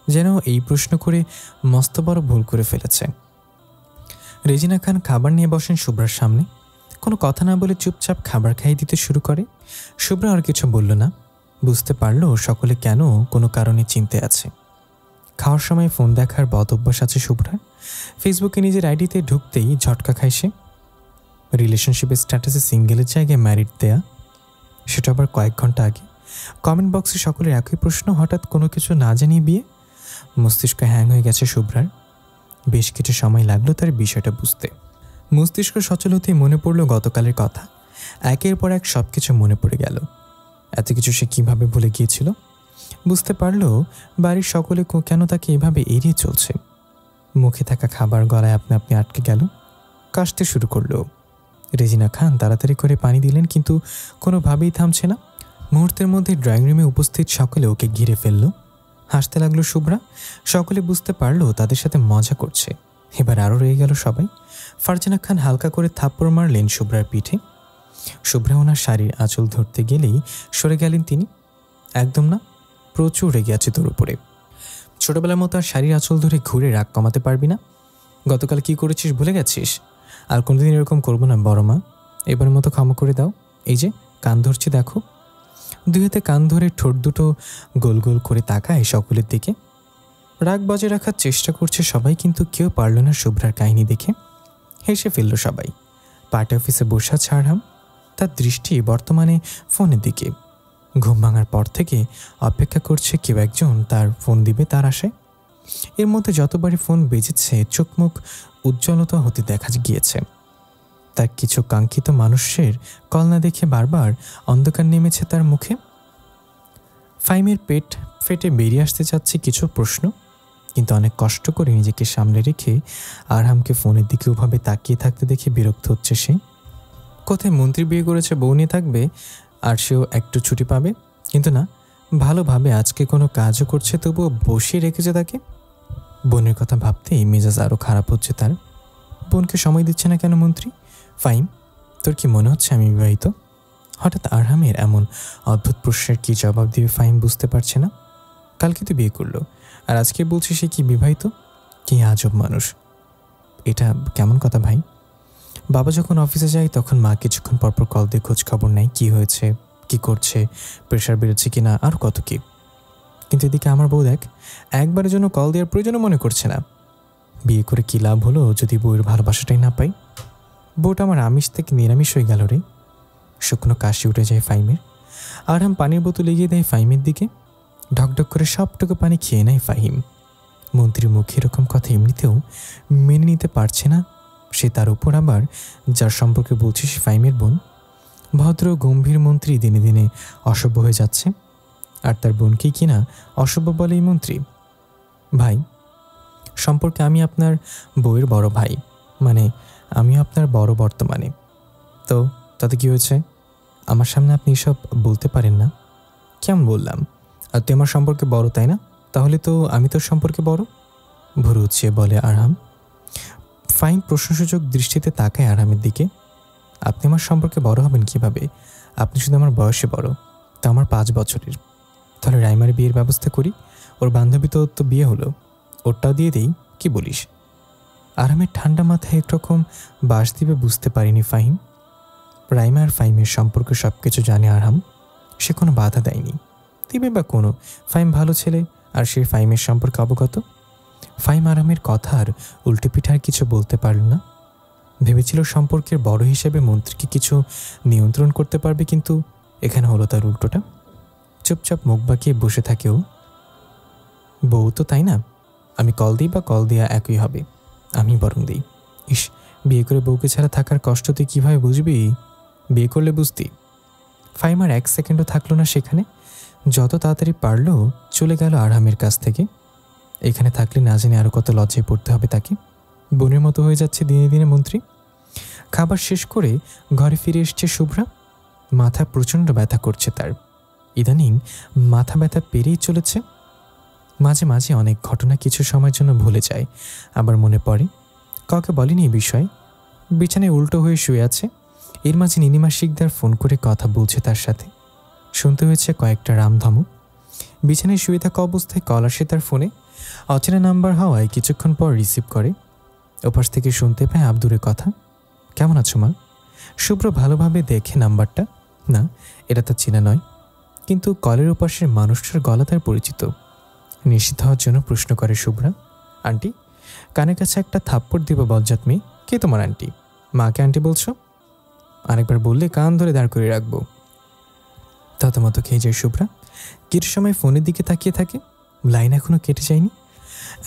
যেন এই প্রশ্ন করে মস্ত বড় ভুল করে ফেলেছে। রেজিনা খান খাবার নিয়ে বসেন শুভ্রার সামনে। কোনো কথা না বলে চুপচাপ খাবার খাইয়ে দিতে শুরু করে। শুভ্রা আর কিছু বলল না। বুঝতে পারল সকলে কেন কোনো কারণে চিনতে আছে। খাওয়ার সময় ফোন দেখার বদ অভ্যাস আছে শুভ্রার। ফেসবুকে নিজের আইডিতে ঢুকতেই ঝটকা খায় সে। রিলেশনশিপের স্ট্যাটাসে সিঙ্গেলের জায়গায় ম্যারিড দেয়া, সেটা আবার কয়েক ঘন্টা আগে। কমেন্ট বক্সে সকলের একই প্রশ্ন, হঠাৎ কোনো কিছু না জানিয়ে বিয়ে। মস্তিষ্ক হ্যাং হয়ে গেছে শুভ্রার। বেশ কিছু সময় লাগলো তার বিষয়টা বুঝতে। মস্তিষ্ক সচল হতেই মনে পড়ল গতকালের কথা। একের পর এক সব কিছু মনে পড়ে গেল। এত কিছু সে কীভাবে ভুলে গিয়েছিল। বুঝতে পারল বাড়ির সকলে কেন তাকে এভাবে এড়িয়ে চলছে। মুখে থাকা খাবার গলায় আপনা আপনি আটকে গেল। কাশতে শুরু করলো। রেজিনা খান তাড়াতাড়ি করে পানি দিলেন, কিন্তু কোনোভাবেই থামছে না। মুহূর্তের মধ্যে ড্রয়িং রুমে উপস্থিত সকলে ওকে ঘিরে ফেলল। হাসতে লাগলো শুভ্রা। সকলে বুঝতে পারল তাদের সাথে মজা করছে। এবার আরও রয়ে গেল সবাই। ফারজানা খান হালকা করে থাপ্পড় মারলেন শুভ্রার পিঠে। শুভ্রা ওনার শাড়ির আঁচল ধরতে গেলেই সরে গেলেন তিনি। একদম না, প্রচুর রেগে আছে তোর উপরে। ছোটবেলার মতো আর শাড়ির আঁচল ধরে ঘুরে রাগ কমাতে পারবি না? গতকাল কি করেছিস ভুলে গেছিস? আর কোনোদিন এরকম করবো না বড় মা, এবার মতো ক্ষমা করে দাও। এই যে কান ধরছি দেখো। দুই হাতে কান ধরে ঠোঁট দুটো গোল গোল করে তাকায় সকলের দিকে। রাগ বজায় রাখার চেষ্টা করছে সবাই, কিন্তু কেউ পারল না শুভ্রার কাহিনী দেখে। হেসে ফেলল সবাই। পার্টি অফিসে বসা ছাড়াম, তার দৃষ্টি বর্তমানে ফোনের দিকে। ঘুম ভাঙার পর থেকে অপেক্ষা করছে কেউ একজন তার ফোন দিবে তার আশায়। এর মধ্যে যতবারই ফোন বেজেছে চোখ মুখ উজ্জ্বলতা হতে দেখা গিয়েছে। তার কিছু কাঙ্ক্ষিত মানুষের কল না দেখে বারবার অন্ধকার নেমেছে তার মুখে। ফাইমের পেট ফেটে বেরিয়ে আসতে চাচ্ছে কিছু প্রশ্ন, কিন্তু অনেক কষ্ট করে নিজেকে সামনে রেখে আরহামকে ফোনের দিকে ওভাবে তাকিয়ে থাকতে দেখে বিরক্ত হচ্ছে সে। কোথায় মন্ত্রী বিয়ে করেছে, বউ নিয়ে থাকবে আর সেও একটু ছুটি পাবে, কিন্তু না, ভালোভাবে আজকে কোনো কাজও করছে তবুও বসিয়ে রেখেছে তাকে। বোনের কথা ভাবতেই মেজাজ আরও খারাপ হচ্ছে তার। বোনকে সময় দিচ্ছে না কেন মন্ত্রী? ফাইম, তোর কি মনে হচ্ছে আমি বিবাহিত? হঠাৎ আরহামের এমন অদ্ভুত প্রশ্নের কী জবাব দিবে ফাইম বুঝতে পারছে না। কালকে তো বিয়ে করলো আর আজকে বলছে সে কি বিবাহিত? কি আজব মানুষ। এটা কেমন কথা ভাই? বাবা যখন অফিসে যায় তখন মা কিছুক্ষণ পরপর কল দিয়ে খোঁজ খবর নেয়, কী হয়েছে, কি করছে, প্রেশার বেড়েছে কিনা, আর কত কি। কিন্তু এদিকে আমার বউ দেখ, একবারের জন্য কল দেওয়ার প্রয়োজনও মনে করছে না। বিয়ে করে কী লাভ হলো যদি বউয়ের ভালোবাসাটাই না পাই? বউটা আমার আমিষ থেকে নিরামিষ হয়ে গেল রে। শুকনো কাশি উঠে যায় ফাইমের। আরহাম পানির বোতল এগিয়ে দেয় ফাইমের দিকে। ঢকঢক করে সবটুকু পানি খেয়ে নেয় ফাহিম। মন্ত্রীর মুখে এরকম কথা এমনিতেও মেনে নিতে পারছে না সে, তার উপর আবার যার সম্পর্কে বলছে সে ফাইমের বোন। ভদ্র গম্ভীর মন্ত্রী দিনে দিনে অসভ্য হয়ে যাচ্ছে, আর তার বোনকেই কিনা অসভ্য বলে এই মন্ত্রী। ভাই, সম্পর্কে আমি আপনার বউয়ের বড় ভাই, মানে আমিও আপনার বড় বর্তমানে। তো তাতে কি হয়েছে? আমার সামনে আপনি এসব বলতে পারেন না। কেমন বললাম? আর তুই আমার সম্পর্কে বড় তাই না? তাহলে তো আমি তোর সম্পর্কে বড়, ভুরু উঁচিয়ে বলে আরহাম। ফাইন প্রশ্নসূচক দৃষ্টিতে তাকায় আরহামের দিকে। আপনি আমার সম্পর্কে বড় হবেন কিভাবে? আপনি শুধু আমার বয়সে বড়, তা আমার 5 বছরের। তাহলে রাইমার বিয়ের ব্যবস্থা করি, ওর বান্ধবী তো বিয়ে হলো, ওরটাও দিয়ে দিই, কি বলিস? আরহামের ঠান্ডা মাথায় একরকম বাস দিবে বুঝতে পারিনি ফাহিম। রাইমা আর ফাইমের সম্পর্কে সব কিছু জানে আরহাম। সে কোনো বাধা দেয়নি, দিবে বা কোনো। ফাইম ভালো ছেলে আর সে ফাইমের সম্পর্কে অবগত। ফাইম আরহামের কথার উল্টে পিঠার কিছু বলতে পারল না। ভেবেছিল সম্পর্কের বড় হিসেবে মন্ত্রীকে কিছু নিয়ন্ত্রণ করতে পারবে, কিন্তু এখানে হলো তার উল্টোটা। চুপচাপ মুখ বাঁকিয়ে বসে থাকেও। বউ তো, তাই না? আমি কল দিই বা কল দেওয়া একই হবে, আমি বরং দিই। ইস, বিয়ে করে বউকে ছাড়া থাকার কষ্ট তুই কীভাবে বুঝবি? বিয়ে করলে বুঝতি। ফাহিম আর 1 সেকেন্ডও থাকলো না সেখানে। যত তাড়াতাড়ি পারল চলে গেল আরহামের কাছ থেকে। এখানে থাকলে না জানি আরও কত লজ্জায় পড়তে হবে তাকে। বোনের মতো হয়ে যাচ্ছে দিনে দিনে মন্ত্রী। খাবার শেষ করে ঘরে ফিরে এসছে শুভ্রা। মাথা প্রচণ্ড ব্যথা করছে তার। ইদানিং মাথা ব্যথা পেরেই চলেছে। মাঝে মাঝে অনেক ঘটনা কিছু সময়ের জন্য ভুলে যায়, আবার মনে পড়ে। কাউকে বলেনি এই বিষয়। বিছানায় উল্টো হয়ে শুয়ে আছে। এর মাঝে নীলিমা শিকদার ফোন করে কথা বলছে তার সাথে। শুনতে হয়েছে কয়েকটা রামধমক। বিছানায় শুয়ে থাকা অবস্থায় কল আসে তার ফোনে। অচেনা নাম্বার হওয়ায় কিছুক্ষণ পর রিসিভ করে। ওপাশ থেকে শুনতে পায় আব্দুরের কথা। কেমন আছো মা? শুভ্র ভালোভাবে দেখে নাম্বারটা। না, এটা তো চেনা নয়, কিন্তু কলের ওপাশের মানুষটার গলা তার পরিচিত। নিশ্চিত হওয়ার জন্য প্রশ্ন করে শুভ্রা, আন্টি? কানের কাছে একটা থাপ্পড় দিব বজ্জাত মেয়ে। কে তোমার আন্টি? মাকে আন্টি বলছো? আরেকবার বললে কান ধরে দাঁড় করে রাখবো। ততমতো খেয়ে যায় শুভ্রা। কিছু সময় ফোনের দিকে তাকিয়ে থাকে। লাইন এখনো কেটে যায়নি।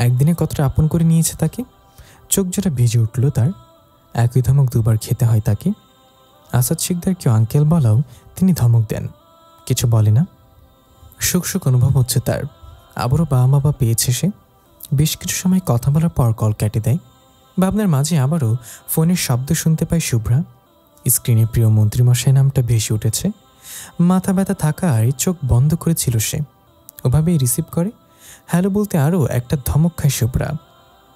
একদিনে কতটা আপন করে নিয়েছে তাকে। চোখ জোড়া ভিজে উঠল তার। একই ধমক দুবার খেতে হয় তাকে। আসাদ শিকদার কেউ আঙ্কেল বলাও তিনি ধমক দেন, কিছু বলে না। সুখ সুখ অনুভব হচ্ছে তার। আবারও বাবা পেয়েছে সে। বেশ কিছু সময় কথা বলার পর কল কেটে দেয়। ভাবনার মাঝে আবারও ফোনের শব্দ শুনতে পায় শুভ্রা। স্ক্রিনে প্রিয় মন্ত্রীমশাই নামটা ভেসে উঠেছে। মাথা ব্যথা থাকায় চোখ বন্ধ করেছিল সে। ওভাবেই রিসিভ করে। হ্যালো বলতে আরও একটা ধমক খায় শুভ্রা।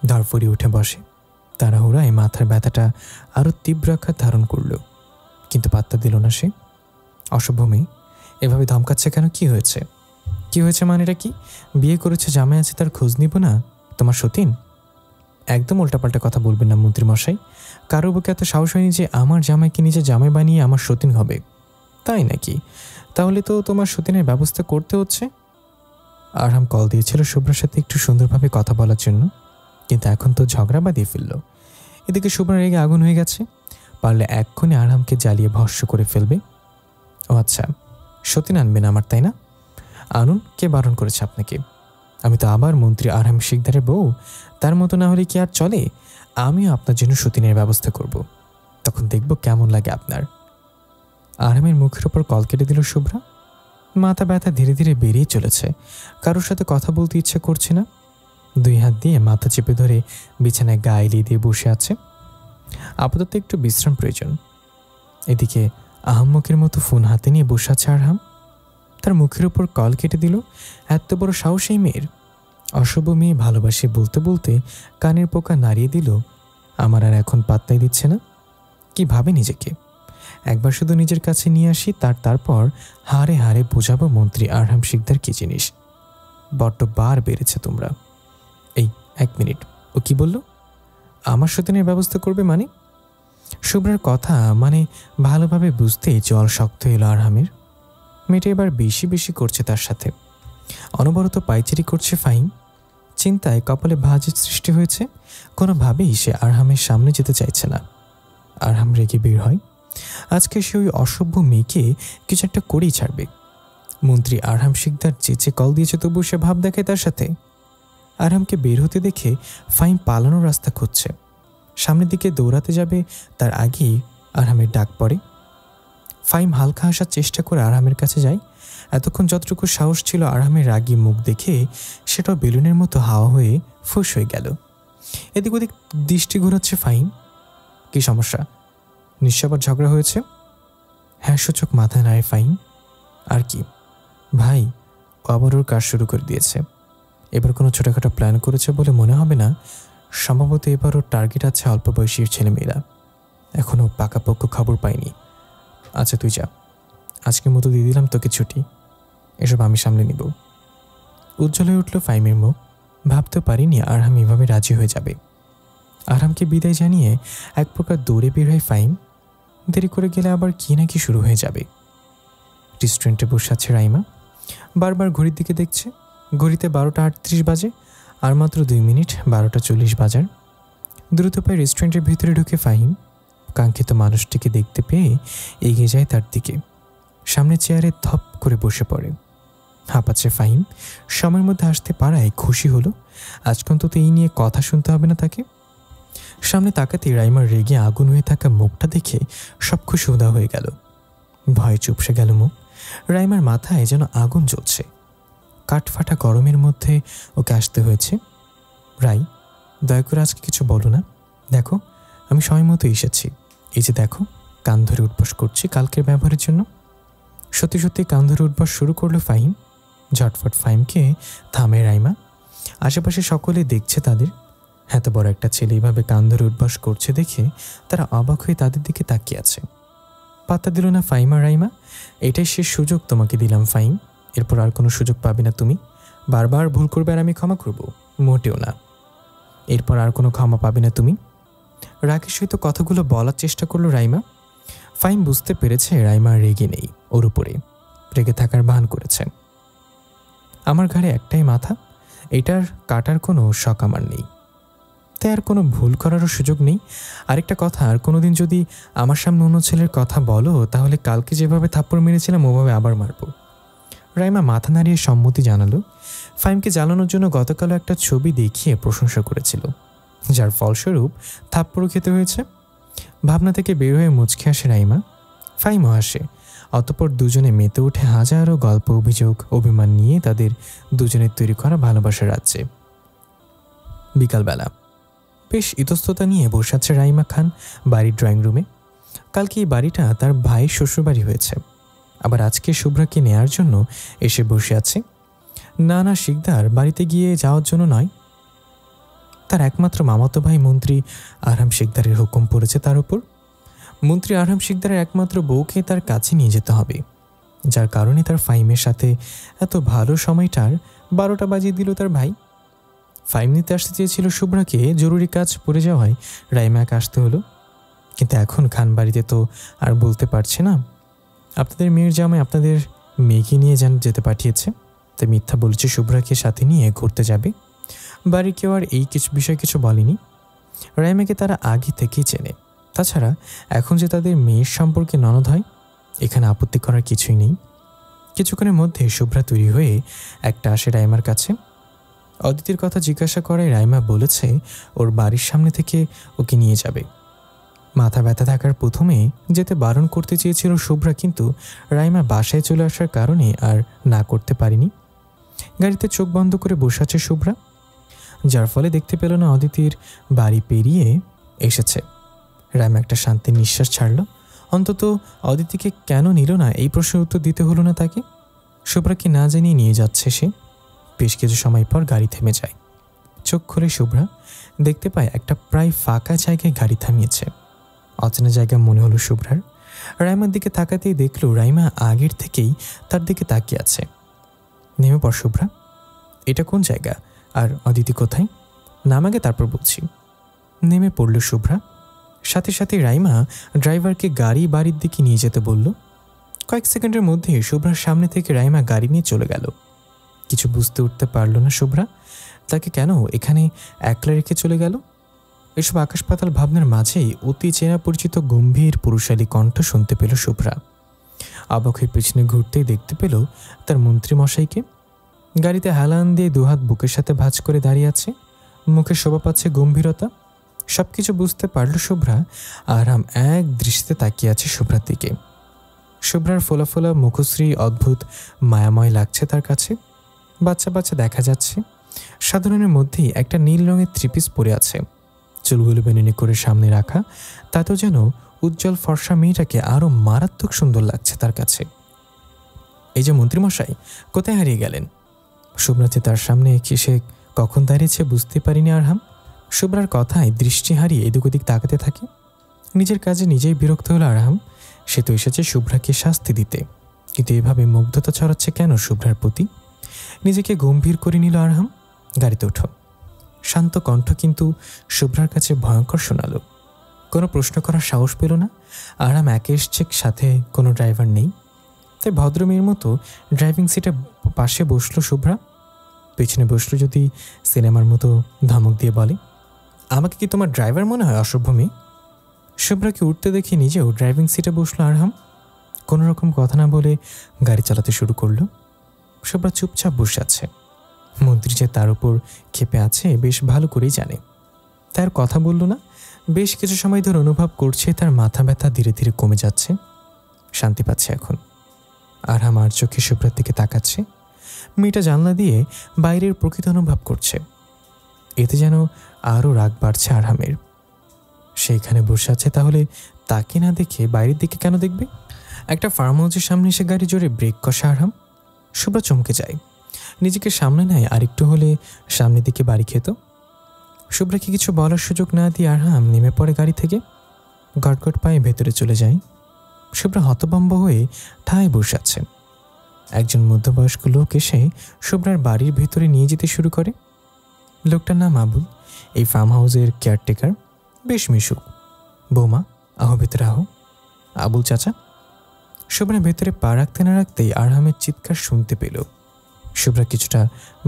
ধরফড়িয়ে উঠে বসে। তাড়াহুড়ায় মাথার ব্যথাটা আরও তীব্র আকার ধারণ করল, কিন্তু পাত্তা দিল না সে। অসভ্য মেয়ে, এভাবে ধমকাচ্ছে কেন? কি হয়েছে? কি হয়েছে মানেটা কি? বিয়ে করেছে, জামাই আছে, তার খোঁজ নিব না? তোমার সতীন? একদম উল্টাপাল্টা কথা বলবেন না মন্ত্রীমশাই। কারো বুকে এত সাহস হয়নি যে আমার জামাইকে নিজে জামাই বানিয়ে আমার সতীন হবে। তাই নাকি? তাহলে তো তোমার সতীনের ব্যবস্থা করতে হচ্ছে। আরহাম কল দিয়েছিল শুভ্রার সাথে একটু সুন্দরভাবে কথা বলার জন্য, কিন্তু এখন তো ঝগড়া বাঁধিয়ে ফেলল। এদিকে শুভ্রা রেগে আগুন হয়ে গেছে। পারলে এক্ষুনি আরহামকে জ্বালিয়ে ভস্ম করে ফেলবে। ও আচ্ছা, সতীন আনবেন আমার, তাই না? আনুন, কে বারণ করেছে আপনাকে? আমি তো আবার মন্ত্রী আরহাম শিকদারের বউ। তার মতো না হলে কি আর চলে? আমিও আপনার জন্য সতীনের ব্যবস্থা করব, তখন দেখব কেমন লাগে আপনার। আরহামের মুখের ওপর কল কেটে দিল শুভ্রা। মাথা ব্যথা ধীরে ধীরে বেরিয়ে চলেছে। কারোর সাথে কথা বলতে ইচ্ছে করছে না। 2 হাত দিয়ে মাথা চেপে ধরে বিছানায় গা এলিয়ে দিয়ে বসে আছে। আপাতত একটু বিশ্রাম প্রয়োজন। এদিকে আহাম্মকের মতো ফোন হাতে নিয়ে বসে আছে আরহাম। তার মুখের উপর কল কেটে দিল। এত বড় সাহস এই মেয়ের! অশুভ মেয়ে ভালোবাসে বলতে বলতে কানের পোকা নাড়িয়ে দিল। আমার আর এখন পাত্তাই দিচ্ছে না। কি ভাবে নিজেকে? একবার শুধু নিজের কাছে নিয়ে আসি, তারপর হাড়ে হাড়ে বোঝাবো মন্ত্রী আরহাম শিকদার কি জিনিস। বড্ড বার বেড়েছে তোমরা। এই 1 মিনিট, ও কি বলল? আমার সতীনের ব্যবস্থা করবে মানে? শুভ্রার কথা মানে ভালোভাবে বুঝতেই জল শক্ত এলো আরহামের। মেয়েটা এবার বেশি বেশি করছে তার সাথে। অনবরত পাইচারি করছে ফাহিম। চিন্তায় কপালে ভাঁজের সৃষ্টি হয়েছে। কোনোভাবেই সে আরহামের সামনে যেতে চাইছে না। আরহাম রেগে বের হয়। আজকে সে ওই অসভ্য মেয়েকে কিছু একটা করেই ছাড়বে। মন্ত্রী আরহাম শিকদার চেঁচে কল দিয়েছে, তবু সে ভাব দেখায় তার সাথে। আরহামকে বের হতে দেখে ফাহিম পালানোর রাস্তা খুঁজছে। সামনের দিকে দৌড়াতে যাবে, তার আগেই আরহামের ডাক পড়ে। ফাহিম হালকা হাসার চেষ্টা করে আরহামের কাছে যায়। এতক্ষণ যতটুকু সাহস ছিল আরহামের রাগী মুখ দেখে সেটাও বেলুনের মতো হাওয়া হয়ে ফুস হয়ে গেল। এদিক ওদিক দৃষ্টি ঘোরাচ্ছে ফাহিম। কি সমস্যা? নিশ্চয় আবার ঝগড়া হয়েছে? হ্যাঁ সূচক মাথা নাড়ে ফাহিম। আর কি ভাই, ও আবার ওর কাজ শুরু করে দিয়েছে। এবার কোনো ছোটোখাটো প্ল্যান করেছে বলে মনে হবে না। সম্ভবত এবার ওর টার্গেট আছে অল্প বয়সী ছেলেমেয়েরা। এখনও পাকাপোক্ত খবর পাইনি। আচ্ছা তুই যা, আজকের মতো দিয়ে দিলাম তোকে ছুটি। এসব আমি সামলে নিব। উজ্জ্বল হয়ে উঠল ফাহিমের মুখ। ভাবতে পারিনি আরহাম এভাবে রাজি হয়ে যাবে। আরহামকে বিদায় জানিয়ে এক প্রকার দৌড়ে বের হয় ফাহিম। দেরি করে গেলে আবার কি না কি শুরু হয়ে যাবে। রেস্টুরেন্টে বসে আছে রাইমা। বারবার ঘড়ির দিকে দেখছে। ঘড়িতে 12টা 38 বাজে। আর মাত্র 2 মিনিট 12টা 40 বাজার। দ্রুত পায়ে রেস্টুরেন্টের ভিতরে ঢুকে ফাহিম। কাঙ্ক্ষিত মানুষটিকে দেখতে পেয়ে এগিয়ে যায় তার দিকে। সামনে চেয়ারে ধপ করে বসে পড়ে। হাঁপাচ্ছে ফাহিম। সময়ের মধ্যে আসতে পারায় খুশি হলো। আজকে অন্তত এই নিয়ে কথা শুনতে হবে না তাকে। সামনে তাকাতে রাইমার রেগে আগুন হয়ে থাকা মুখটা দেখে সব খুশি উদা হয়ে গেল। ভয়ে চুপসে গেল মুখ। রাইমার মাথায় যেন আগুন জ্বলছে। কাঠফাটা গরমের মধ্যে ওকে আসতে হয়েছে। রাই, দয়া করে আজকে কিছু বলো না। দেখো, আমি সময় মতো এসেছি। এই যে দেখো, কান ধরে উঠবস করছি কালকের ব্যবহারের জন্য। সত্যি সত্যি কান ধরে উঠবস শুরু করলো ফাহিম। ঝটফট ফাহিমকে থামে রাইমা। আশেপাশে সকলে দেখছে তাদের। এত বড় একটা ছেলে এইভাবে কান ধরে উঠবস করছে দেখে তারা অবাক হয়ে তাদের দিকে তাকিয়ে আছে। পাত্তা দিল না ফাহিম আর রাইমা। এটাই শেষ সুযোগ তোমাকে দিলাম ফাহিম, এরপর আর কোনো সুযোগ পাবে না তুমি। বারবার ভুল করবে আর আমি ক্ষমা করব? মোটেও না। এরপর আর কোনো ক্ষমা পাবে না তুমি। রাগের সহিত কথাগুলো বলার চেষ্টা করলো রাইমা। ফাহিম বুঝতে পেরেছে রাইমা রেগে নেই, ওর উপরে রেগে থাকার ভান করেছে। আমার ঘাড়ে একটাই মাথা, এটার কাটার কোনো শখ আমার নেই, তাই আর কোনো ভুল করারও সুযোগ নেই। আরেকটা কথা, আর কোনোদিন যদি আমার সামনে অন্য ছেলের কথা বলো তাহলে কালকে যেভাবে থাপ্পড় মেরেছিলাম ওভাবে আবার মারব। রাইমা মাথা নাড়িয়ে সম্মতি জানালো। ফাহিমকে জ্বালানোর জন্য গতকালও একটা ছবি দেখিয়ে প্রশংসা করেছিল, যার ফলস্বরূপ থাপ্পড়ও খেতে হয়েছে। ভাবনা থেকে বের হয়ে মুচকে আসে রাইমা। ফাহিমও হাসে। অতঃপর দুজনে মেতে উঠে হাজারো গল্প, অভিযোগ, অভিমান নিয়ে তাদের দুজনের তৈরি করা ভালোবাসার রাজ্যে। বিকালবেলা বেশ ইতস্ততা নিয়ে বসে আছে রাইমা খান বাড়ির ড্রয়িং রুমে। কালকে এই বাড়িটা তার ভাইয়ের শ্বশুরবাড়ি হয়েছে, আবার আজকে শুভ্রাকে নেয়ার জন্য এসে বসে আছে। না, শিকদার বাড়িতে গিয়ে যাওয়ার জন্য নয়, তার একমাত্র মামাতো ভাই মন্ত্রী আরহাম শিকদারের হুকুম পড়েছে তার উপর। মন্ত্রী আরহাম শিকদারের একমাত্র বউকে তার কাছে নিয়ে যেতে হবে, যার কারণে তার ফাহিমের সাথে এত ভালো সময়টার 12টা বাজিয়ে দিল তার ভাই। ফাহিম নিতে আসতে চেয়েছিল শুভ্রাকে, জরুরি কাজ পড়ে যাওয়ায় রাইমাকে আসতে হলো। কিন্তু এখন খান বাড়িতে তো আর বলতে পারছে না আপনাদের মেয়ের জামাই আপনাদের মেয়েকে নিয়ে যেতে পাঠিয়েছে, তাই মিথ্যা বলেছে শুভ্রাকে সাথে নিয়ে ঘুরতে যাবে। বাড়ির কেউ আর এই বিষয়ে কিছু বলেনি। রাইমাকে তারা আগে থেকেই চেনে। তাছাড়া এখন যে তাদের মেয়ের সম্পর্কে ননদ হয়, এখানে আপত্তি করার কিছুই নেই। কিছুক্ষণের মধ্যে শুভ্রা তৈরি হয়ে একটা আসে রাইমার কাছে। অদিতির কথা জিজ্ঞাসা করায় রাইমা বলেছে ওর বাড়ির সামনে থেকে ওকে নিয়ে যাবে। মাথা ব্যথা থাকার প্রথমে যেতে বারণ করতে চেয়েছিল শুভ্রা, কিন্তু রাইমা বাসায় চলে আসার কারণে আর না করতে পারেনি। গাড়িতে চোখ বন্ধ করে বসে আছে শুভ্রা, যার ফলে দেখতে পেল না অদিতির বাড়ি পেরিয়ে এসেছে। রাইমা একটা শান্তির নিঃশ্বাস ছাড়ল। অন্তত অদিতিকে কেন নিল না এই প্রশ্নের উত্তর দিতে হলো না তাকে। শুভ্রাকে না জানিয়ে নিয়ে যাচ্ছে সে। বেশ কিছু সময় পর গাড়ি থেমে যায়। চোখ খুলে শুভ্রা দেখতে পায় একটা প্রায় ফাঁকা জায়গায় গাড়ি থামিয়েছে। অচেনা জায়গা মনে হলো শুভ্রার। রাইমার দিকে তাকাতেই দেখল রাইমা আগের থেকেই তার দিকে তাকিয়ে আছে। নেমে পড় শুভ্রা, এটা কোন জায়গা আর অদিতি কোথায়? নাম আগে তারপর বলছি। নেমে পড়ল শুভ্রা। সাথে সাথে রাইমা ড্রাইভারকে গাড়ি বাড়ির দিকে নিয়ে যেতে বলল। কয়েক সেকেন্ডের মধ্যে শুভ্রার সামনে থেকে রাইমা গাড়ি নিয়ে চলে গেল। কিছু বুঝতে উঠতে পারল না শুভ্রা তাকে কেন এখানে একলা রেখে চলে গেল। এসব আকাশ পাতাল ভাবনার মাঝেই অতি চেনা পরিচিত গম্ভীর পুরুষালী কণ্ঠ শুনতে পেল শুভ্রা। অবাক হয়ে পেছনে ঘুরতেই দেখতে পেল তার মন্ত্রী মশাইকে। গাড়িতে হেলান দিয়ে দুহাত বুকের সাথে ভাঁজ করে দাঁড়িয়ে আছে, মুখে শোভা পাচ্ছে গম্ভীরতা। সবকিছু বুঝতে পারল শুভ্রা। আরাম এক দৃষ্টিতে তাকিয়ে আছে শুভ্রার দিকে। শুভ্রার ফোলা ফোলা মুখশ্রী অদ্ভুত মায়াময় লাগছে তার কাছে। বাচ্চা বাচ্চা দেখা যাচ্ছে। সাধারণের মধ্যেই একটা নীল রঙের থ্রিপিস পরে আছে, চুলগুলো বেনুনি করে সামনে রাখা। তাতেও যেন উজ্জ্বল ফর্সা মেয়েটাকে আরো মারাত্মক সুন্দর লাগছে তার কাছে। এই যে মন্ত্রীমশাই, কোথায় হারিয়ে গেলেন? শুভ্রাতে তার সামনে সে কখন দাঁড়িয়েছে বুঝতে পারিনি আরহাম। শুভ্রার কথায় দৃষ্টি হারিয়ে এদিক ওদিক তাকাতে থাকে। নিজের কাজে নিজেই বিরক্ত হলো আরহাম। সে তো এসেছে শুভ্রাকে শাস্তি দিতে, কিন্তু এভাবে মুগ্ধতা ছড়াচ্ছে কেন শুভ্রার প্রতি? নিজেকে গম্ভীর করে নিল আরহাম। গাড়িতে ওঠো। শান্ত কণ্ঠ কিন্তু শুভ্রার কাছে ভয়ঙ্কর শোনালো। কোনো প্রশ্ন করার সাহস পেল না। আরহাম একে এসছে, সাথে কোনো ড্রাইভার নেই, তাই ভদ্রমেয়ের মতো ড্রাইভিং সিটে পাশে বসলো শুভ্রা। পেছনে বসলো যদি সিনেমার মতো ধমক দিয়ে বলে, আমাকে কি তোমার ড্রাইভার মনে হয় অসভ্য মেয়ে? শুভ্রাকে উঠতে দেখে নিজেও ড্রাইভিং সিটে বসলো আরহাম। কোনো রকম কথা না বলে গাড়ি চালাতে শুরু করলো। শুভ্রা চুপচাপ বসে আছে। মন্ত্রী যে তার উপর ক্ষেপে আছে বেশ ভালো করেই জানে। তার কথা বলল না। বেশ কিছু সময় ধরে অনুভব করছে তার মাথা ব্যথা ধীরে ধীরে কমে যাচ্ছে, শান্তি পাচ্ছে এখন। আরহাম আর চোখে শুভ্রার দিকে তাকাচ্ছে। মেয়েটা জানলা দিয়ে বাইরের প্রকৃতি অনুভব করছে। এতে যেন আরও রাগ বাড়ছে আরহামের। সেইখানে বসে আছে, তাহলে তাকে না দেখে বাইরের দিকে কেন দেখবে? একটা ফার্ম হাউসের সামনে এসে গাড়ি জোরে ব্রেক কষে আরহাম। শুভ্রা চমকে যায়, নিজেকে সামনে নেয়। আরেকটু হলে সামনের দিকে বাড়ি খেত। শুভ্রাকে কিছু বলার সুযোগ না দিয়ে আরহাম নেমে পড়ে গাড়ি থেকে। গটগট পায়ে ভেতরে চলে যায়। শুভ্রা হতভম্ব হয়ে ঠায় বসে আছে। একজন মধ্যবয়স্ক লোক এসে শুভ্রার বাড়ির ভেতরে নিয়ে যেতে শুরু করে। লোকটার নাম আবুল, এই ফার্ম হাউসের কেয়ারটেকার। বেশ মিশুক। বৌমা, আহ ভেতরে আহ। আবুল চাচা। শুভ্রা ভেতরে পা রাখতে না রাখতেই আরহামের চিৎকার শুনতে পেল। শুভ্রা কিছুটা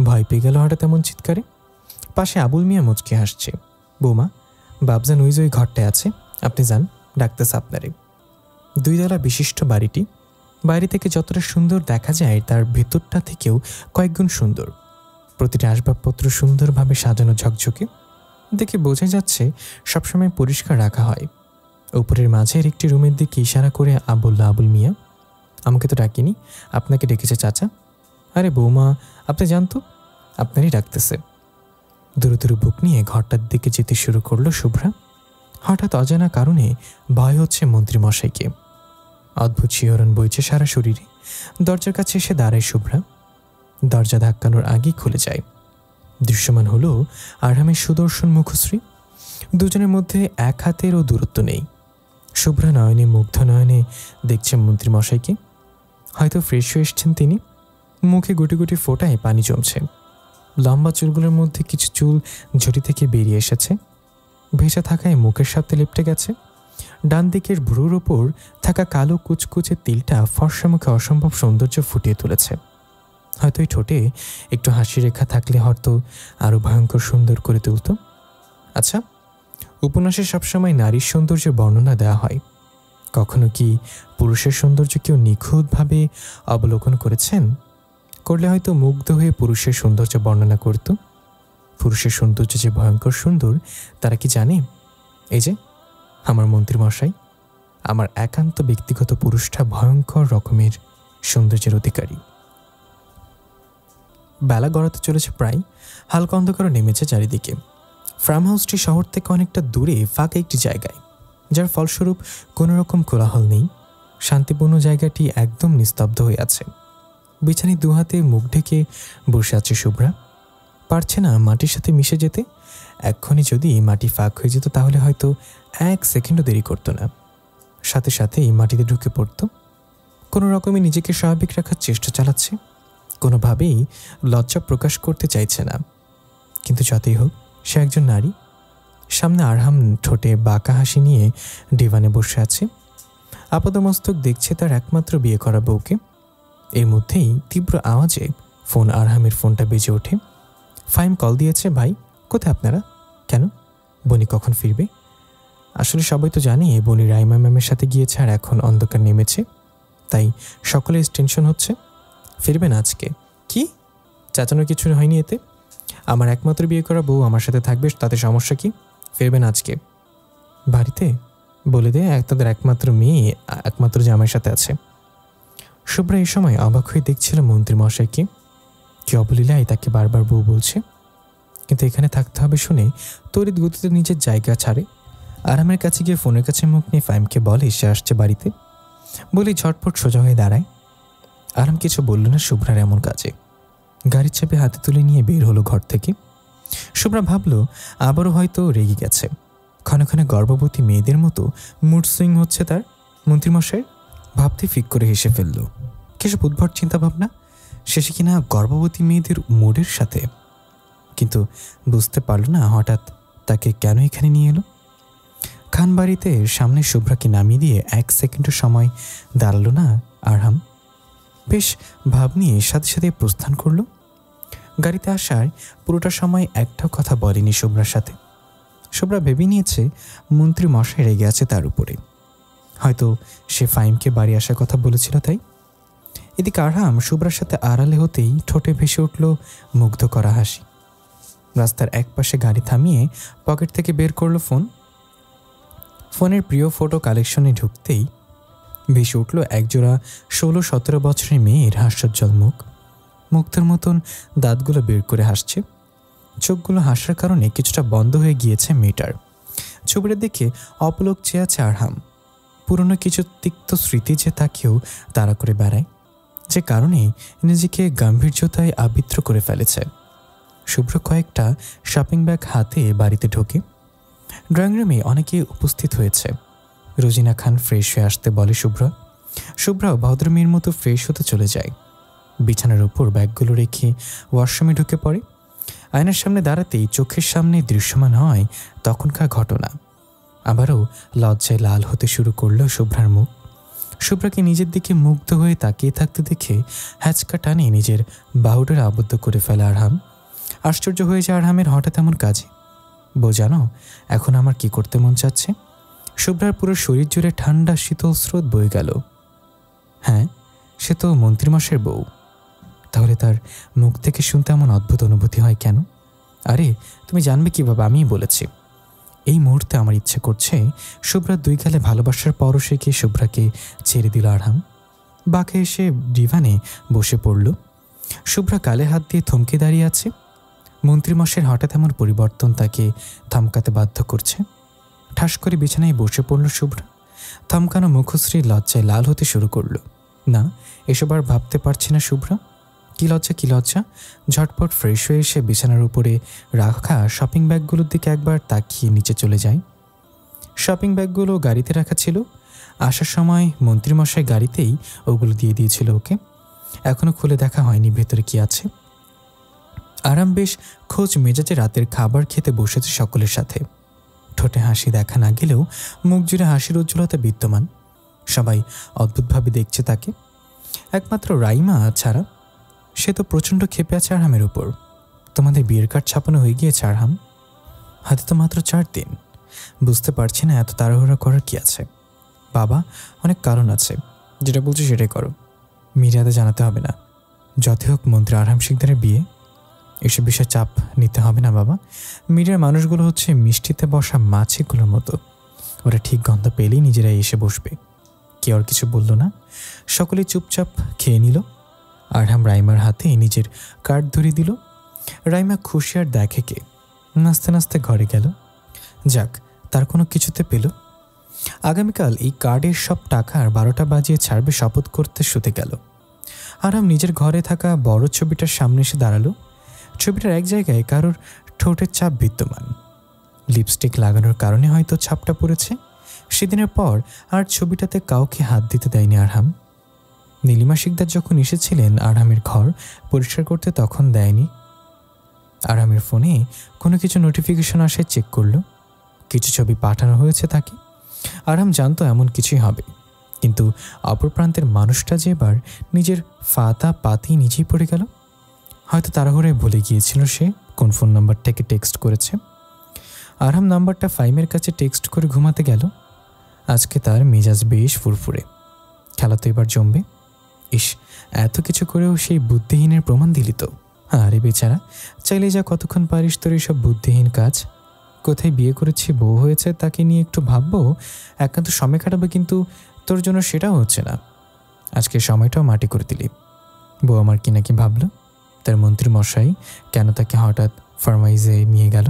ভয় পেয়ে গেল হঠাৎ এমন চিৎকারে। পাশে আবুল মিয়া মুচকে হাসছে। বৌমা, বাবজান ওই যে ওই ঘরটায় আছে, আপনি যান, ডাকতেছে আপনারে। 2 তলা বিশিষ্ট বাড়িটি বাইরে থেকে যতটা সুন্দর দেখা যায় তার ভেতরটা থেকেও কয়েকগুণ সুন্দর। প্রতিটা আসবাবপত্র সুন্দরভাবে সাজানো ঝকঝকে, দেখে বোঝা যাচ্ছে সবসময় পরিষ্কার রাখা হয়। উপরের মাঝের একটি রুমের দিকে ইশারা করে আবুল মিয়া, আমাকে তো ডাকিনি, আপনাকে ডেকেছে চাচা। আরে বৌমা, আপনি জানতো, আপনারই ডাকতেছে। দূরে দূরে বুক নিয়ে ঘরটার দিকে যেতে শুরু করলো শুভ্রা। হঠাৎ অজানা কারণে ভয় হচ্ছে মন্ত্রী মশাইকে। অদ্ভুত শিহরণ বইছে সারা শরীরে। দরজার কাছে এসে দাঁড়ায় শুভ্রা। দরজা ধাক্কানোর আগেই খুলে যায়। দৃশ্যমান হলো আরহামের সুদর্শন মুখশ্রী। দুজনের মধ্যে এক হাতেরও দূরত্ব নেই। শুভ্রা নয়নে মুগ্ধ নয়নে দেখছে মন্ত্রী মশাইকে। হয়তো ফ্রেশ হয়ে এসছেন তিনি। মুখে গুটি গুটি ফোঁটায় পানি জমছে। লম্বা চুলগুলোর মধ্যে কিছু চুল ঝুঁটি থেকে বেরিয়ে এসেছে, ভেসে থাকায় মুখের সাথে লেপটে গেছে। ডান দিকের ভ্রুর ওপর থাকা কালো কুচকুচে তিলটা ফর্সা মুখে অসম্ভব সৌন্দর্য ফুটিয়ে তুলেছে। হয়তো এই ঠোঁটে একটু হাসি রেখা থাকলে হয়তো আরও ভয়ঙ্কর সুন্দর করে তুলত। আচ্ছা, উপন্যাসে সবসময় নারীর সৌন্দর্যের বর্ণনা দেওয়া হয়। কখনো কি পুরুষের সৌন্দর্য কেউ নিখুঁতভাবে অবলোকন করেছেন? করলে হয়তো মুগ্ধ হয়ে পুরুষের সৌন্দর্য বর্ণনা করত। পুরুষের সৌন্দর্য যে ভয়ঙ্কর সুন্দর তারা কি জানে? এই যে আমার মন্ত্রী মশাই, আমার একান্ত ব্যক্তিগত পুরুষটা ভয়ঙ্কর রকমের সৌন্দর্যের অধিকারী। বেলা গড়াতে চলেছে প্রায়। হালকা অন্ধকারও নেমেছে চারিদিকে। ফার্ম হাউসটি শহর থেকে অনেকটা দূরে ফাঁকা একটি জায়গায়, যার ফলস্বরূপ কোনো রকম কোলাহল নেই। শান্তিপূর্ণ জায়গাটি একদম নিস্তব্ধ হয়ে আছে। বিছানায় দুহাতে মুখ ঢেকে বসে আছে শুভ্রা। পারছে না মাটির সাথে মিশে যেতে। এক্ষুনি যদি মাটি ফাঁক হয়ে যেত তাহলে হয়তো 1 সেকেন্ডও দেরি করতো না, সাথে সাথেই মাটিতে ঢুকে পড়ত। কোনো রকমে নিজেকে স্বাভাবিক রাখার চেষ্টা চালাচ্ছে। কোনোভাবেই লজ্জা প্রকাশ করতে চাইছে না। কিন্তু যতই হোক, সে একজন নারী। সামনে আরহাম ঠোঁটে বাঁকা হাসি নিয়ে ডিভানে বসে আছে। আপাদমস্তক দেখছে তার একমাত্র বিয়ে করা বউকে। এর মধ্যেই তীব্র আওয়াজে আরহামের ফোনটা বেজে ওঠে। ফাইম কল দিয়েছে। ভাই, কোথায় আপনারা? কেন? বনি কখন ফিরবে? আসলে সবাই তো জানে বনি রাইমা ম্যামের সাথে গিয়েছে আর এখন অন্ধকার নেমেছে, তাই সকলের টেনশন হচ্ছে। ফিরবেন আজকে? কি চাচানোর কিছু হয়নি এতে? আমার একমাত্র বিয়ে করা বউ আমার সাথে থাকবে, তাতে সমস্যা কি? ফিরবেন আজকে। বাড়িতে বলে দে তাদের একমাত্র মেয়ে একমাত্র জামাইয়ের সাথে আছে। শুভ্রা এই সময় অবাক হয়ে দেখছিল মন্ত্রী মশাইকে। কি অবলীলায় তাকে বারবার বউ বলছে, কিন্তু এখানে থাকতে হবে শুনে তড়িৎ গতিতে নিজের জায়গা ছাড়ে। আরামের কাছে গিয়ে ফোনের কাছে মুখ নিয়ে ফাইমকে বলে সে আসছে বাড়িতে। বলেই ঝটপট সোজা হয়ে দাঁড়ায়। আরাম কিছু বলল না শুভ্রার এমন কাজে। গাড়ির চাবি হাতে তুলে নিয়ে বের হলো ঘর থেকে। শুভ্রা ভাবল আবারও হয়তো রেগে গেছে। ক্ষণে ক্ষণে গর্ভবতী মেয়েদের মতো মুড সুইং হচ্ছে তার। মন্ত্রীমশাই ভাবতে ফিক করে হেসে ফেলল। কিসব উদ্ভট চিন্তা ভাবনা, শেষে কিনা গর্ভবতী মেয়েদের মুডের সাথে। কিন্তু বুঝতে পারল না হঠাৎ তাকে কেন এখানে নিয়ে এলো। খানবাড়িতে সামনে শুভ্রাকে নামিয়ে দিয়ে 1 সেকেন্ডের সময় দাঁড়ালো না আরহাম। বেশ ভাব নিয়ে সাথে সাথে প্রস্থান করল। গাড়িতে আসার পুরোটা সময় একটাও কথা বলেনি শুভ্রার সাথে। শুভ্রা ভেবে নিয়েছে মন্ত্রী মশাই রেগে আছে তার উপরে, হয়তো সে ফাইমকে বাড়ি আসার কথা বলেছিল তাই। এদিকে আরহাম শুভ্রার সাথে আড়ালে হতেই ঠোঁটে ভেসে উঠল মুগ্ধ করা হাসি। রাস্তার এক পাশে গাড়ি থামিয়ে পকেট থেকে বের করলো ফোন। ফোনের প্রিয় ফটো কালেকশনে ঢুকতেই ভেসে উঠল একজোড়া 16-17 বছরের মেয়ের হাস্যোজ্জ্বল মুখ। মুক্তর মতন দাঁতগুলো বের করে হাসছে, চোখগুলো হাসার কারণে কিছুটা বন্ধ হয়ে গিয়েছে মেয়েটার। ছবিটা দেখে অপলক চেয়ে আছে আরহাম। পুরনো কিছু তিক্ত স্মৃতি যে তাকেও তাড়া করে বেড়ায়, যে কারণে নিজেকে গাম্ভীর্যতায় আবৃত্ত করে ফেলেছে। শুভ্র কয়েকটা শপিং ব্যাগ হাতে বাড়িতে ঢোকে। ড্রয়িং রুমে অনেকে উপস্থিত হয়েছে। রোজিনা খান ফ্রেশ হয়ে আসতে বলে শুভ্রাও ভদ্রমেয়ের মতো ফ্রেশ হতে চলে যায়। বিছানার উপর ব্যাগগুলো রেখে ওয়াশরুমে ঢুকে পড়ে। আয়নার সামনে দাঁড়াতেই চোখের সামনে দৃশ্যমান হয় তখনকার ঘটনা। আবারও লজ্জায় লাল হতে শুরু করল শুভ্রার মুখ। শুভ্রাকে নিজের দিকে মুগ্ধ হয়ে তাকিয়ে থাকতে দেখে হ্যাচকা টানে নিজের বাহুডারে আবদ্ধ করে ফেলে আরহাম। আশ্চর্য হয়ে যায় আরহামের হঠাৎ এমন কাজে। বউ জানো এখন আমার কি করতে মন চাচ্ছে? শুভ্রার পুরো শরীর জুড়ে ঠান্ডা শীতল স্রোত বয়ে গেল। হ্যাঁ, সে তো মন্ত্রীমশাইয়ের বউ, তাহলে তার মুখ থেকে শুনতে এমন অদ্ভুত অনুভূতি হয় কেন? আরে তুমি জানবে কিভাবে? আমিই বলেছি। এই মুহূর্তে আমার ইচ্ছে করছে শুভ্রার দুই গালে ভালোবাসার পরশে গিয়ে শুভ্রাকে ছেড়ে দিল আরহাম। বাঁকে এসে ডিভানে বসে পড়ল। শুভ্রা গালে হাত দিয়ে থমকে দাঁড়িয়ে আছে। মন্ত্রীমশাইয়ের হঠাৎ এমন পরিবর্তন তাকে থমকাতে বাধ্য করছে। ঠাস করে বিছানায় বসে পড়ল শুভ্রা। থমকানো মুখশ্রী লজ্জায় লাল হতে শুরু করল। না, এসব আর ভাবতে পারছে না শুভ্রা। কি লজ্জা! ঝটপট ফ্রেশ হয়ে এসে বিছানার উপরে রাখা শপিং ব্যাগগুলোর দিকে একবার তাকিয়ে নিচে চলে যায়। শপিং ব্যাগগুলো গাড়িতে রাখা ছিল। আসার সময় মন্ত্রীমশাই গাড়িতেই ওগুলো দিয়ে দিয়েছিল ওকে। এখনো খুলে দেখা হয়নি ভেতরে কি আছে। আরাম বেশ খোঁজ মেজাজে রাতের খাবার খেতে বসেছে সকলের সাথে। ঠোঁটে হাসি দেখা না গেলেও মুখ জুড়ে হাসির উজ্জ্বলতা বিদ্যমান। সবাই অদ্ভুতভাবে দেখছে তাকে, একমাত্র রাইমা ছাড়া। সে তো প্রচণ্ড ক্ষেপে আছে আরহামের উপর। তোমাদের বিয়ের কার্ড ছাপানো হয়ে গিয়েছে আরহাম? হাতে তো মাত্র 4 দিন। বুঝতে পারছি না এত তাড়াহুড়া করার কি আছে। বাবা, অনেক কারণ আছে, যেটা বলছি সেটাই করো। মিডিয়াতে জানাতে হবে না। যতই হোক মন্ত্রী আরহাম শিকদারের বিয়ে, এসব বিষয়ে চাপ নিতে হবে না বাবা। মিডিয়ার মানুষগুলো হচ্ছে মিষ্টিতে বসা মাছিগুলোর মতো, ওরা ঠিক গন্ধ পেলেই নিজেরাই এসে বসবে। কেউ আর কিছু বলল না, সকলে চুপচাপ খেয়ে নিল। আরহাম রাইমার হাতে নিজের কার্ড ধরিয়ে দিল। রাইমা খুশি আর দেখে কে, নাচতে নাচতে ঘরে গেল। যাক, তার কোনো কিছুতে পেল। আগামীকাল এই কার্ডের সব টাকার 12টা বাজিয়ে ছাড়বে শপথ করতে শুতে গেল। আরহাম নিজের ঘরে থাকা বড় ছবিটার সামনে এসে দাঁড়ালো। ছবিটার এক জায়গায় কারোর ঠোঁটের ছাপ বিদ্যমান। লিপস্টিক লাগানোর কারণে হয়তো ছাপটা পড়েছে। সেদিনের পর আর ছবিটাতে কাউকে হাত দিতে দেয়নি আরহাম। নীলিমা শিকদার যখন এসেছিলেন আরহামের ঘর পরিষ্কার করতে তখন দেয়নি। আরহামের ফোনে কোনো কিছু নোটিফিকেশন আসে, চেক করলো। কিছু ছবি পাঠানো হয়েছে তাকে। আরহাম জানতো এমন কিছুই হবে, কিন্তু অপর প্রান্তের মানুষটা যে এবার নিজের ফাতা পাতি নিজেই পড়ে গেল। হয়তো তাড়াহুড়োয় ভুলে গিয়েছিল সে কোন ফোন নাম্বার থেকে টেক্সট করেছে। আরহাম নাম্বারটা ফাইমের কাছে টেক্সট করে ঘুমাতে গেল। আজকে তার মেজাজ বেশ ফুরফুরে, খেলা তো এবার জমবে। ইস, এত কিছু করেও সেই বুদ্ধিহীনের প্রমাণ দিলি তো। আরে বেচারা, চাইলে যা কতক্ষণ পারিস তোর এইসব বুদ্ধিহীন কাজ। কোথায় বিয়ে করেছি, বউ হয়েছে, তাকে নিয়ে একটু ভাববো, একান্ত সময় কাটাবো, কিন্তু তোর জন্য সেটাও হচ্ছে না। আজকে সময়টাও মাটি করে দিলি। বউ আমার কি নাকি ভাবলো? তার মন্ত্রী মশাই কেন তাকে হঠাৎ ফার্মাইজে নিয়ে গেল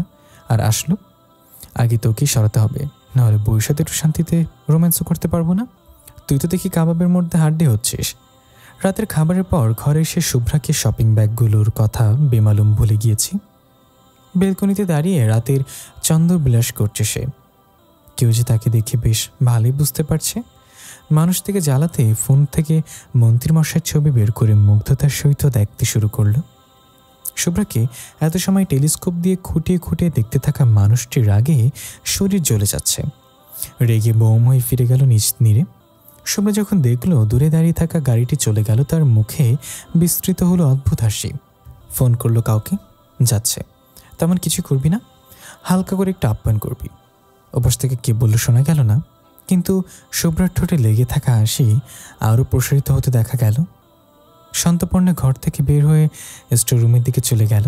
আর আসলো? আগে তোকেই সরাতে হবে, নাহলে বউয়ের সাথে একটু শান্তিতে রোম্যান্সও করতে পারবো না। তুই তো দেখি কাবাবের মধ্যে হাড্ডি হচ্ছিস। রাতের খাবারের পর ঘরে এসে শুভ্রাকে শপিং ব্যাগগুলোর কথা বেমালুম ভুলে গিয়েছি। বেলকনিতে দাঁড়িয়ে রাতের চন্দ্রবিলাস করছে সে। কেউ যে তাকে দেখে বেশ ভালোই বুঝতে পারছে। মানুষ থেকে জ্বালাতে ফোন থেকে মন্ত্রীমশাইয়ের ছবি বের করে মুগ্ধতার সহিত দেখতে শুরু করলো। শুভ্রাকে এত সময় টেলিস্কোপ দিয়ে খুঁটিয়ে খুঁটিয়ে দেখতে থাকা মানুষটির রাগে শরীর জ্বলে যাচ্ছে। রেগে বোম হয়ে ফিরে গেল নিজ নীরে। শুভ্রা যখন দেখল দূরে দাঁড়িয়ে থাকা গাড়িটি চলে গেল, তার মুখে বিস্তৃত হলো অদ্ভুত হাসি। ফোন করলো কাউকে, যাচ্ছে। তেমন কিছু করবি না? হালকা করে একটু আপ্যায়ন করবি। ওপাশ থেকে কে বললো শোনা গেল না, কিন্তু শুভ্রার ঠোঁটে লেগে থাকা হাসি আরও প্রসারিত হতে দেখা গেল। সন্তপর্ণে ঘর থেকে বের হয়ে স্টোর রুমের দিকে চলে গেল।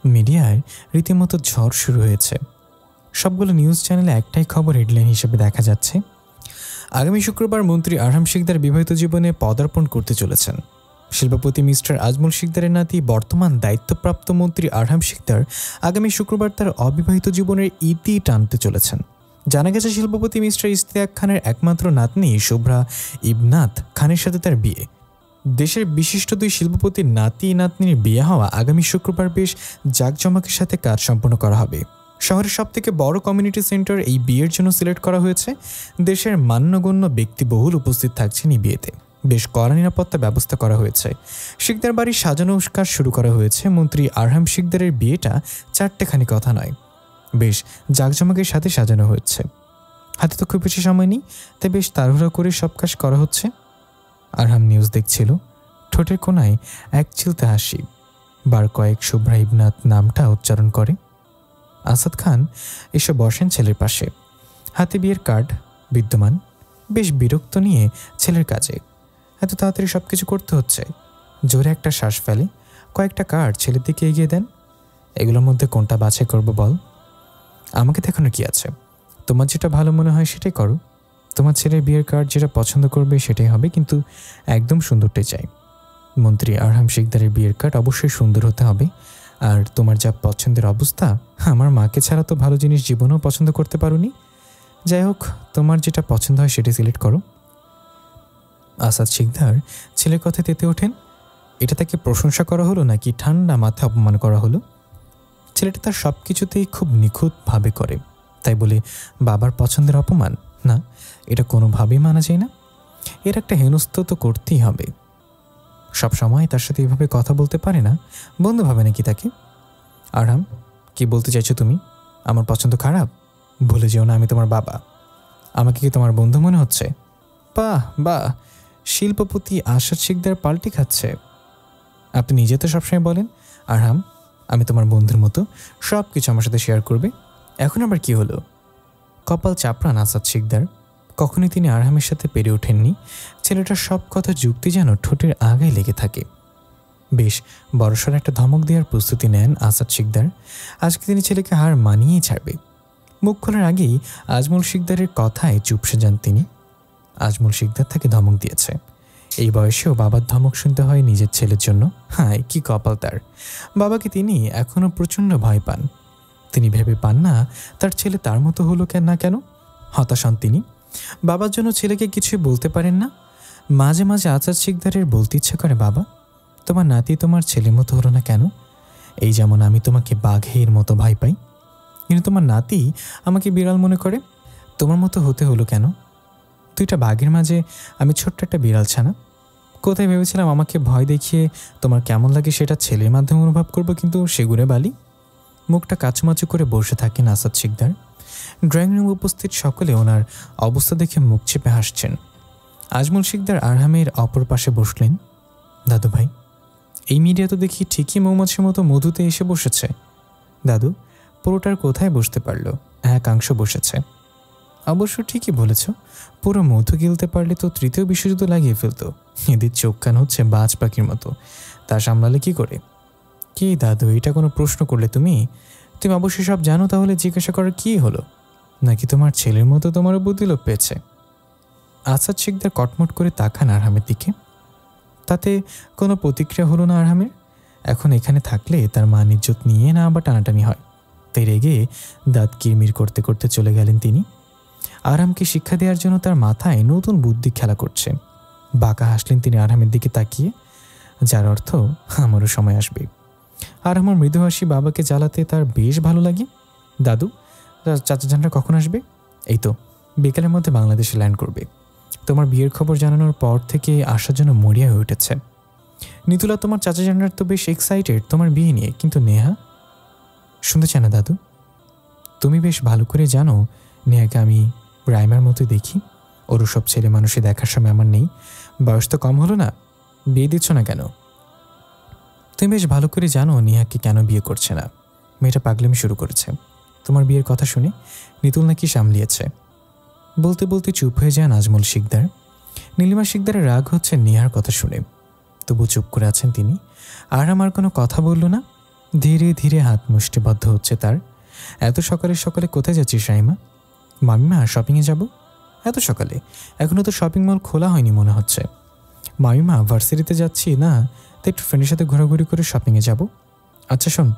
মিডিয়ায় রীতিমতো ঝড় শুরু হয়েছে। সবগুলো নিউজ চ্যানেলে একটাই খবর হেডলাইন হিসেবে দেখা যাচ্ছে, আগামী শুক্রবার মন্ত্রী আরহাম শিকদার বিবাহিত জীবনে পদার্পণ করতে চলেছেন। শিল্পপতি মিস্টার আজমল শিকদারের নাতি বর্তমান দায়িত্বপ্রাপ্ত মন্ত্রী আরহাম শিকদার আগামী শুক্রবার তার অবিবাহিত জীবনের ইতি টানতে চলেছেন। জানা গেছে শিল্পপতি মিস্টার ইশতিয়াক খানের একমাত্র নাতনি শুভ্রা ইবনাথ খানের সাথে তার বিয়ে। দেশের বিশিষ্ট দুই শিল্পপতির নাতি নাতনির বিয়ে হওয়া আগামী শুক্রবার বেশ জাঁকজমকের সাথে কাজ সম্পন্ন করা হবে। শহরের সবথেকে বড় কমিউনিটি সেন্টার এই বিয়ের জন্য সিলেক্ট করা হয়েছে। দেশের মান্যগণ্য ব্যক্তিবহুল উপস্থিত থাকছেন এই বিয়েতে। বেশ কড়া নিরাপত্তা ব্যবস্থা করা হয়েছে। শিকদার বাড়ির সাজানো কাজ শুরু করা হয়েছে। মন্ত্রী আরহাম শিকদারের বিয়েটা চারটেখানি কথা নয়, বেশ জাঁকজমকের সাথে সাজানো হয়েছে। হাতে তো খুব বেশি সময় নেই, তাই বেশ তাড়াহুড়ো করে সব কাজ করা হচ্ছে। আরহাম নিউজ দেখছিল, ঠোঁটের কোনায় এক চিলতে হাসি। বার কয়েক শুভ্রা ইবনাথ নামটা উচ্চারণ করে। আসাদ খান এসে বসেন ছেলের পাশে, হাতে বিয়ের কার্ড বিদ্যমান। বেশ বিরক্ত নিয়ে ছেলের কাজে, এত তাড়াতাড়ি সব কিছু করতে হচ্ছে। জোরে একটা শ্বাস ফেলে, কয়েকটা কার্ড ছেলের দিকে এগিয়ে দেন। এগুলোর মধ্যে কোনটা বাছাই করবো বল? আমাকে দেখানোর কি আছে? তোমার যেটা ভালো মনে হয় সেটাই করো। তোমার ছেলের বিয়ের কার্ড যেটা পছন্দ করবে সেটাই হবে, কিন্তু একদম সুন্দরটাই চাই। মন্ত্রী আরহাম শিকদারের বিয়ের কার্ড অবশ্যই সুন্দর হতে হবে। আর তোমার যা পছন্দের অবস্থা, আমার মাকে ছাড়া তো ভালো জিনিস জীবনেও পছন্দ করতে পারোনি। যাই হোক, তোমার যেটা পছন্দ হয় সেটাই সিলেক্ট করো। আসাদ শিকদার ছেলের কথায় তেতে ওঠেন। এটা তাকে প্রশংসা করা হলো নাকি ঠান্ডা মাথায় অপমান করা হলো? ছেলেটা তার সব কিছুতেই খুব নিখুঁতভাবে করে, তাই বলে বাবার পছন্দের অপমান না, এটা কোনোভাবেই মানা যায় না। এর একটা হেনস্থ তো করতেই হবে। সব সময় তার সাথে এভাবে কথা বলতে পারে না। বন্ধু ভাবে নাকি তাকে? আরহাম, কি বলতে চাইছো তুমি? আমার পছন্দ খারাপ? ভুলে যেও না আমি তোমার বাবা। আমাকে কি তোমার বন্ধু মনে হচ্ছে? বাহ বাহ, শিল্পপতি আসাদ শিকদার পাল্টি খাচ্ছে। আপনি নিজে তো সবসময় বলেন আরহাম আমি তোমার বন্ধুর মতো, সব কিছু আমার সাথে শেয়ার করবে। এখন আবার কি হলো? কপাল চাপড়ান আসাদ শিকদার। কখনই তিনি আরহামের সাথে পেরে ওঠেননি। ছেলেটার সব কথা যুক্তি যেন ঠোঁটের আগায় লেগে থাকে। বেশ বড়সড় একটা ধমক দেওয়ার প্রস্তুতি নেন আসাদ শিকদার। আজকে তিনি ছেলেকে হার মানিয়েই ছাড়বে। মুখ খোলার আগেই আজমল শিকদারের কথায় চুপসে যান তিনি। আজমল শিকদার তাকে ধমক দিয়েছে। এই বয়সেও বাবার ধমক শুনতে হয় নিজের ছেলের জন্য। হায় কি কপাল তার! বাবাকে তিনি এখনও প্রচণ্ড ভয় পান। তিনি ভেবে পান না তার ছেলে তার মতো হলো কেন। হতাশ হন তিনি। বাবার জন্য ছেলেকে কিছুই বলতে পারেন না। মাঝে মাঝে আসাদ শিকদারের বলতে ইচ্ছে করে, বাবা তোমার নাতি তোমার ছেলের মতো হলো না কেন? এই যেমন আমি তোমাকে বাঘের মতো ভয় পাই, কিন্তু তোমার নাতি আমাকে বিড়াল মনে করে। তোমার মতো হতে হলো কেন? দুইটা বাঘের মাঝে আমি ছোট্ট একটা বিড়াল ছানা। কোথায় ভেবেছিলাম আমাকে ভয় দেখিয়ে তোমার কেমন লাগে সেটা ছেলের মাধ্যমে অনুভব করব, কিন্তু সেগুড়ে বালি। মুখটা কাচুমাচু করে বসে থাকেন আসাদ শিকদার। ড্রয়িং রুমে উপস্থিত সকলে ওনার অবস্থা দেখে মুখ চেপে হাসছেন। আজমল শিকদার আরহামের অপর পাশে বসলেন। দাদু ভাই, এই মিডিয়া তো দেখি ঠিকই মৌমাছির মতো মধুতে এসে বসেছে। দাদু, পুরোটার কোথায় বসতে পারলো? একাংশ বসেছে। অবশ্য ঠিকই বলেছ, পুরো মধু গিলতে পারলে তো তৃতীয় বিশ্বযুদ্ধ লাগিয়ে ফেলতো। এদের চোখ কান হচ্ছে বাজ পাখির মতো, তা সামলালে কি করে? কি দাদু, এটা কোনো প্রশ্ন করলে তুমি? তুমি অবশ্যই সব জানো, তাহলে জিজ্ঞাসা করার কী হলো? নাকি তোমার ছেলের মতো তোমারও বুদ্ধিলোপ পেয়েছে? আসাদ শিকদার কটমট করে তাকান আরহামের দিকে। তাতে কোনো প্রতিক্রিয়া হলো না আরহামের। এখন এখানে থাকলে তার মান ইজ্জত নিয়ে না আবার টানাটানি হয়, তাই রেগে দাঁত কিরমির করতে করতে চলে গেলেন তিনি। আরহামকে শিক্ষা দেওয়ার জন্য তার মাথায় নতুন বুদ্ধি খেলা করছে। বাঁকা হাসলেন তিনি আরহামের দিকে তাকিয়ে, যার অর্থ আমারও সময় আসবে। আরহামের মৃদু হাসি বাবাকে জ্বালাতে তার বেশ ভালো লাগে। দাদু, চাচা জানরা কখন আসবে? এই তো বিকেলের মধ্যে বাংলাদেশে ল্যান্ড করবে। তোমার বিয়ের খবর জানানোর পর থেকে আসার জন্য মরিয়া হয়ে উঠেছে। নিতুলা, তোমার চাচা জানরার তো বেশ এক্সাইটেড তোমার বিয়ে নিয়ে, কিন্তু নেহা শুনতে চায় না। দাদু, তুমি বেশ ভালো করে জানো নেহাকে আমি রাইমার মতোই দেখি। ওরও সব ছেলে মানুষে দেখার সময় আমার নেই। বয়স তো কম হলো না, বিয়ে দিচ্ছ না কেন? তুমি বেশ ভালো করে জানো নেহাকে কেন বিয়ে করছে না। মেয়েটা পাগলামি শুরু করেছে। তোমার বিয়ের কথা শুনে নিতুল নাকি সামলিয়েছে। বলতে বলতে চুপ হয়ে যায় নাজমুল শিকদার। নীলিমা শিকদারের রাগ হচ্ছে নেহার কথা শুনে, তবু চুপ করে আছেন তিনি। আর আমার কোনো কথা বলল না। ধীরে ধীরে হাত মুষ্টিবদ্ধ হচ্ছে তার। এত সকালে সকালে কোথায় যাচ্ছিস রাইমা? মামিমা, শপিংয়ে যাব। এত সকালে? এখনও তো শপিং মল খোলা হয়নি মনে হচ্ছে। মামিমা, ভার্সিটিতে যাচ্ছি না, তো একটু ফ্রেন্ডের সাথে ঘোরাঘুরি করে শপিংয়ে যাব। আচ্ছা শোন,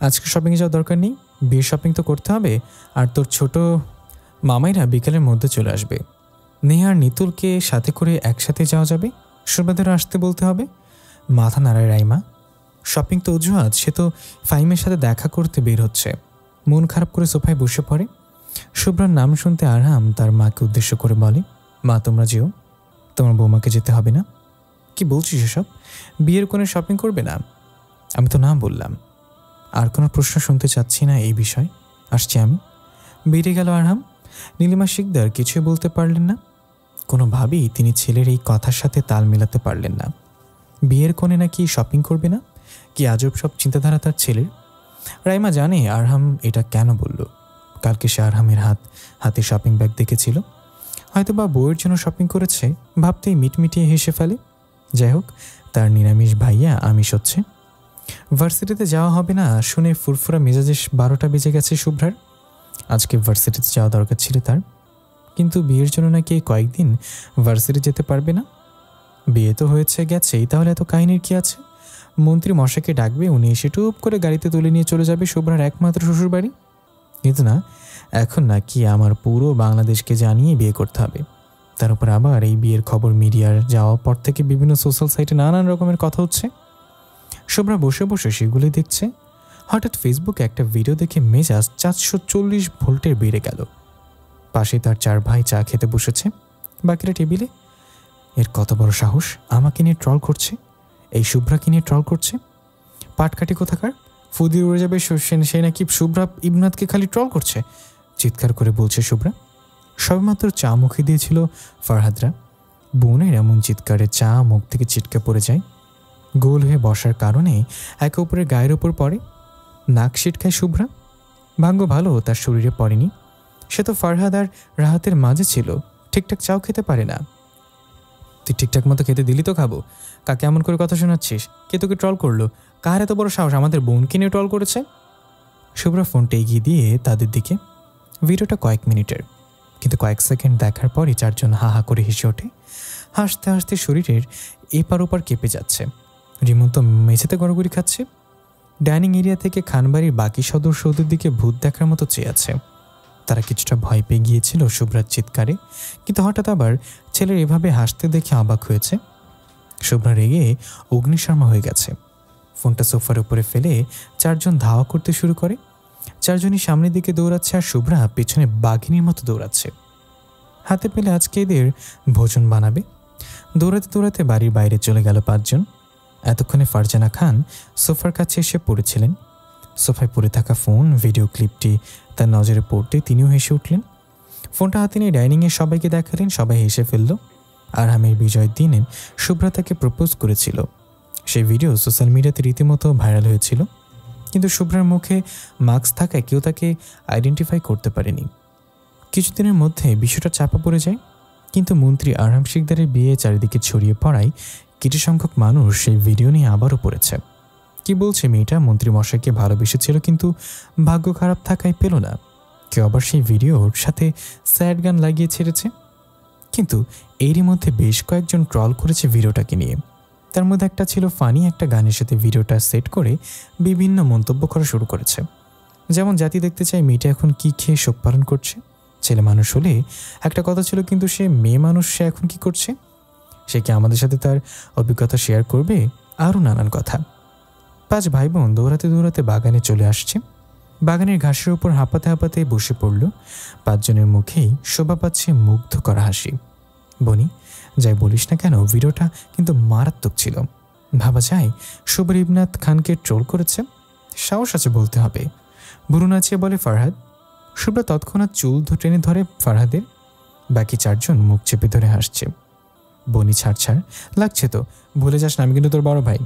আজকে শপিংয়ে যাওয়ার দরকার নেই, বিয়ের শপিং তো করতে হবে। আর তোর ছোট মামাইরা বিকেলের মধ্যে চলে আসবে। নেহার নিতুলকে সাথে করে একসাথে যাওয়া যাবে। সুরবাদেরও আসতে বলতে হবে। মাথা নাড়ায় রাইমা। শপিং তো অজুহাত, সে তো ফাইমের সাথে দেখা করতে বের হচ্ছে। মন খারাপ করে সোফায় বসে পড়ে। শুভ্রার নাম শুনতে আরহাম তার মাকে উদ্দেশ্য করে বলে, মা তোমরা যেও, তোমার বৌমাকে যেতে হবে না। কি বলছিস এসব? বিয়ের কোণে শপিং করবে না? আমি তো না বললাম। আর কোনো প্রশ্ন শুনতে চাচ্ছি না এই বিষয়, আসছি আমি। বেরিয়ে গেল আরহাম। নীলিমা শিকদার কিছুই বলতে পারলেন না। কোনোভাবেই তিনি ছেলের এই কথার সাথে তাল মেলাতে পারলেন না। বিয়ের কোণে নাকি শপিং করবে না? কি আজব সব চিন্তাধারা তার ছেলের। রাইমা জানে আরহাম এটা কেন বলল। কালকে সে আরহামের হাতে শপিং ব্যাগ দেখেছিল। হয়তো বা বউয়ের জন্য শপিং করেছে, ভাবতেই মিটমিটিয়ে হেসে ফেলে। যাই হোক, তার নিরামিষ ভাইয়া আমিষ হচ্ছে। ভার্সিটিতে যাওয়া হবে না শুনে ফুরফুরা মেজাজে 12টা বেজে গেছে শুভ্রার। আজকে ভার্সিটিতে যাওয়া দরকার ছিল তার, কিন্তু বিয়ের জন্য নাকি কয়েকদিন ভার্সিটি যেতে পারবে না। বিয়ে তো হয়েছে গেছেই, তাহলে এত কাহিনীর কি আছে? মন্ত্রী মশাইকে ডাকবে, উনি এসে টুপ করে গাড়িতে তুলে নিয়ে চলে যাবে শুভ্রার একমাত্র শ্বশুরবাড়ি। কিন্তু না, এখন নাকি আমার পুরো বাংলাদেশকে জানিয়ে বিয়ে করতে হবে। তার উপর আবার এই বিয়ের খবর মিডিয়ার যাওয়ার পর থেকে বিভিন্ন সোশ্যাল সাইটে নানান রকমের কথা হচ্ছে। শুভ্রা বসে বসে সেগুলি দেখছে। হঠাৎ ফেসবুকে একটা ভিডিও দেখে মেজাজ 440 ভোল্টের বেড়ে গেল। পাশে তার 4 ভাই চা খেতে বসেছে, বাকিরা টেবিলে। এর কত বড় সাহস, আমাকে নিয়ে ট্রল করছে, এই শুভ্রাকে নিয়ে ট্রল করছে। পাটকাঠি কোথাকার, ফুদি উড়ে যাবে সে নাকি শুভ্রা ইবনাথকে খালি ট্রল করছে, চিৎকার করে বলছে শুভ্রা। সবেমাত্র চা মুখে দিয়েছিল ফারহাদরা। বোনের এমন চিৎকারে চা মুখ থেকে ছিটকে পড়ে যায়। গোল হয়ে বসার কারণে একে অপরের গায়ের ওপর পড়ে। নাক ছিটকায় শুভ্রা। ভাগ্য ভালো তার শরীরে পড়েনি। সে তো ফারহাদ আর রাহাতের মাঝে ছিল, ঠিকঠাক চাও খেতে পারে না। তুই ঠিকঠাক মতো খেতে দিলি তো খাবো, কাকে এমন করে কথা শোনাচ্ছিস? কে তোকে ট্রল করলো? কার এত বড় সাহস আমাদের বোনকে নিয়ে ট্রল করেছে? শুভ্রা ফোনটা এগিয়ে দিয়ে তাদের দিকে। ভিডিওটা কয়েক মিনিটের, কিন্তু কয়েক সেকেন্ড দেখার পরই 4 জন হা হা করে হেসে ওঠে। হাসতে হাসতে শরীরের এপার ওপার কেঁপে যাচ্ছে। রিমন তো মেঝেতে গড়গড়ি খাচ্ছে। ডাইনিং এরিয়া থেকে খানবাড়ির বাকি সদস্যদের দিকে ভূত দেখার মতো চেয়ে আছে। তারা কিছুটা ভয় পেয়ে গিয়েছিল শুভ্রার চিৎকারে, কিন্তু হঠাৎ আবার ছেলের এভাবে হাসতে দেখে অবাক হয়েছে। শুভ্রা রেগে অগ্নিশর্মা হয়ে গেছে। ফোনটা সোফার উপরে ফেলে 4 জন ধাওয়া করতে শুরু করে। 4 জনই সামনের দিকে দৌড়াচ্ছে আর শুভ্রা পেছনে বাঘিনীর মতো দৌড়াচ্ছে। হাতে পেলে আজকে এদের ভোজন বানাবে। দৌড়াতে দৌড়াতে বাড়ির বাইরে চলে গেল 5 জন। এতক্ষণে ফারজানা খান সোফার কাছে এসে পড়েছিলেন। সোফায় পড়ে থাকা ফোন ভিডিও ক্লিপটি তার নজরে পড়তে তিনিও হেসে উঠলেন। ফোনটা হাতে নিয়ে ডাইনিংয়ে সবাইকে দেখালেন। সবাই হেসে ফেলল। আরহামের বিজয়ের দিনে শুভ্রা তাকে প্রপোজ করেছিল। সেই ভিডিও সোশ্যাল মিডিয়াতে রীতিমতো ভাইরাল হয়েছিল, কিন্তু শুভ্রার মুখে মাস্ক থাকায় কেউ তাকে আইডেন্টিফাই করতে পারেনি। কিছুদিনের মধ্যে বিষয়টা চাপা পড়ে যায়, কিন্তু মন্ত্রী আরহাম শিকদারের বিয়ে চারিদিকে ছড়িয়ে পড়ায় কিছু সংখ্যক মানুষ সেই ভিডিও নিয়ে আবারও পড়েছে। কি বলছে মেয়েটা মন্ত্রী মশাইকে ভালোবেসেছিল, কিন্তু ভাগ্য খারাপ থাকায় পেল না। কেউ আবার সেই ভিডিওর সাথে স্যাড গান লাগিয়ে ছেড়েছে। কিন্তু এরই মধ্যে বেশ কয়েকজন ট্রল করেছে ভিডিওটাকে নিয়ে। তার মধ্যে একটা ছিল ফানি একটা গানের সাথে ভিডিওটা সেট করে বিভিন্ন মন্তব্য করা শুরু করেছে। যেমন, জাতি দেখতে চাই মেয়েটা এখন কি খেয়ে শোক পালন করছে। ছেলে মানুষ হলে একটা কথা ছিল, কিন্তু সে মেয়ে মানুষ, সে এখন কি করছে? সে কি আমাদের সাথে তার অভিজ্ঞতা শেয়ার করবে? আরও নানান কথা। 5 ভাই বোন দৌড়াতে দৌড়াতে বাগানে চলে আসছে। বাগানের ঘাসের উপর হাঁপাতে হাঁপাতে বসে পড়ল। 5 জনের মুখেই শোভা পাচ্ছে মুগ্ধ করা হাসি। বনি, যাই বলিস না কেন, ভিডিওটা কিন্তু মারাত্মক ছিল। ভাবা যায় শুভ্র ইবনাথ খানকে ট্রোল করেছে। সাহস আছে বলতে হবে, ভুরু নাচিয়ে বলে ফারহাদ। শুভ্রা তৎক্ষণাৎ চুল টেনে ধরে ফারহাদের। বাকি 4 জন মুখ চেপে ধরে হাসছে। বনি, ছাড় লাগছে তো, ভুলে যাস না আমি কিন্তু তোর বড় ভাই।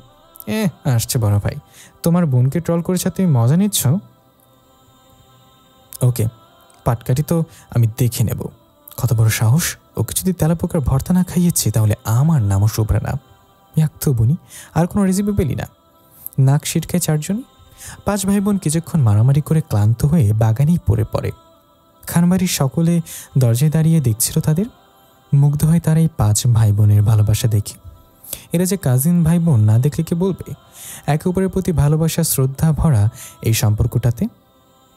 আসছে বড় ভাই, তোমার বোনকে ট্রল করেছে, তুমি মজা নিচ্ছ? ওকে, পাটকাঠি তো আমি দেখে নেব। কত বড় সাহস! ওকে যদি তেলাপোকার ভর্তা না খাইয়েছি তাহলে আমার নামও শুভ্রা না। তো বনি, আর কোনো রেসিপি পেলি না? নাক সিটকায় চারজনই। 5 ভাই বোন কিছুক্ষণ মারামারি করে ক্লান্ত হয়ে বাগানেই পড়ে। খানবাড়ির সকলে দরজায় দাঁড়িয়ে দেখছিল তাদের। মুগ্ধ হয় তারা এই 5 ভাই বোনের ভালোবাসা দেখে। এরা যে কাজিন ভাই বোন না দেখলে কে বলবে? একে অপরের প্রতি ভালোবাসা শ্রদ্ধা ভরা এই সম্পর্কটাতে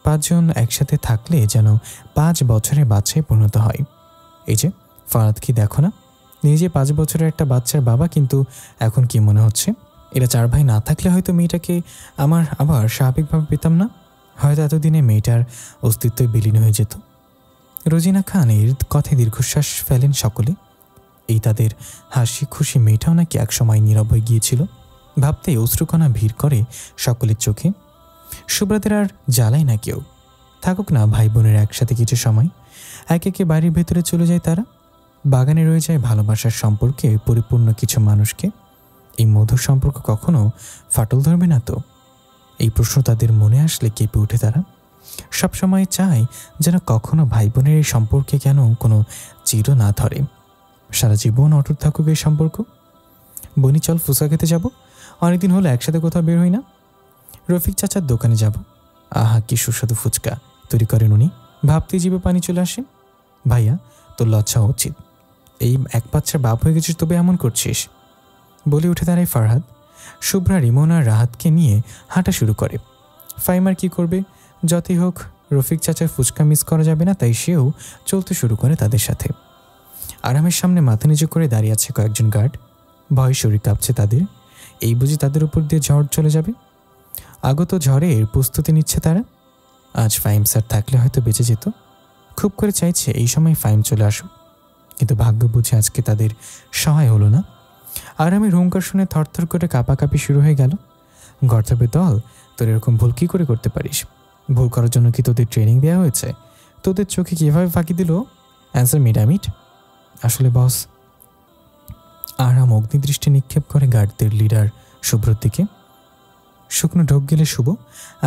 5 জন একসাথে থাকলে যেন 5 বছরের বাচ্চায় পরিণত হয়। এই যে ফারাদকে দেখো না, নিজে 5 বছরের একটা বাচ্চার বাবা, কিন্তু এখন কি মনে হচ্ছে এরা 4 ভাই না থাকলে হয়তো মেয়েটাকে আমার আবার স্বাভাবিকভাবে পেতাম না। হয়তো এতদিনে মেয়েটার অস্তিত্বই বিলীন হয়ে যেত। রোজিনা খান এর কথায় দীর্ঘশ্বাস ফেলেন সকলে। এই তাদের হাসি খুশি মেয়েটাও নাকি একসময় নীরব হয়ে গিয়েছিল। ভাবতেই অশ্রুকণা ভিড় করে সকলের চোখে। শুভ্রাদের আর জ্বালায় না কেউ। থাকুক না ভাই বোনের একসাথে কিছু সময়। একে একে বাড়ির ভেতরে চলে যায় তারা। বাগানে রয়ে যায় ভালোবাসার সম্পর্কে পরিপূর্ণ কিছু মানুষকে। এই মধুর সম্পর্ক কখনো ফাটল ধরবে না তো? এই প্রশ্ন তাদের মনে আসলে কেঁপে ওঠে তারা। সবসময় চায় যেন কখনো ভাই বোনের এই সম্পর্কে কেন কোনো চির না ধরে। সারা জীবন অটুট থাকুক এই সম্পর্ক। বনি, চল ফুচকা খেতে যাব। অনেকদিন হলো একসাথে কোথাও বের হই না। রফিক চাচার দোকানে যাব। আহা, কি সুস্বাদু ফুচকা তৈরি করেন উনি, ভাবতেই জিভে পানি চলে আসে। ভাইয়া, তোর লজ্জা উচিত। এই এক বাচ্চার বাপ হয়ে গেছিস, তবে এমন করছিস? বলে উঠে দাঁড়ায় ফারহাদ। শুভ্রা, রিমন আর রাহাতকে নিয়ে হাঁটা শুরু করে। ফাইমার কি করবে? যতই হোক রফিক চাচার ফুচকা মিস করা যাবে না, তাই সেও চলতে শুরু করে তাদের সাথে। আরামের সামনে মাথা নিচু করে দাঁড়িয়ে আছে কয়েকজন গার্ড। ভয় শরীর কাঁপছে তাদের। এই বুঝি তাদের উপর দিয়ে ঝড় চলে যাবে? আগত ঝড়ের প্রস্তুতি নিচ্ছে তারা। আজ ফাইম স্যার থাকলে হয়তো বেঁচে যেত। খুব করে চাইছে এই সময় ফাইম চলে আসুক, কিন্তু ভাগ্য বুঝে আজকে তাদের সহায় হলো না। আরামের হুঙ্কার শুনে থরথর করে কাঁপাকাঁপি শুরু হয়ে গেল। গর্তব্যের দল, তোর এরকম ভুল কী করে করতে পারিস? ভুল করার জন্য কি তোদের ট্রেনিং দেওয়া হয়েছে? তোদের চোখে কীভাবে ফাঁকি দিল? অ্যান্সার মিডামিট। আসলে বস। আরাম অগ্নিদৃষ্টি নিক্ষেপ করে গার্ডদের লিডার শুভ্রর দিকে। শুকনো ঢোক গেলে শুভ,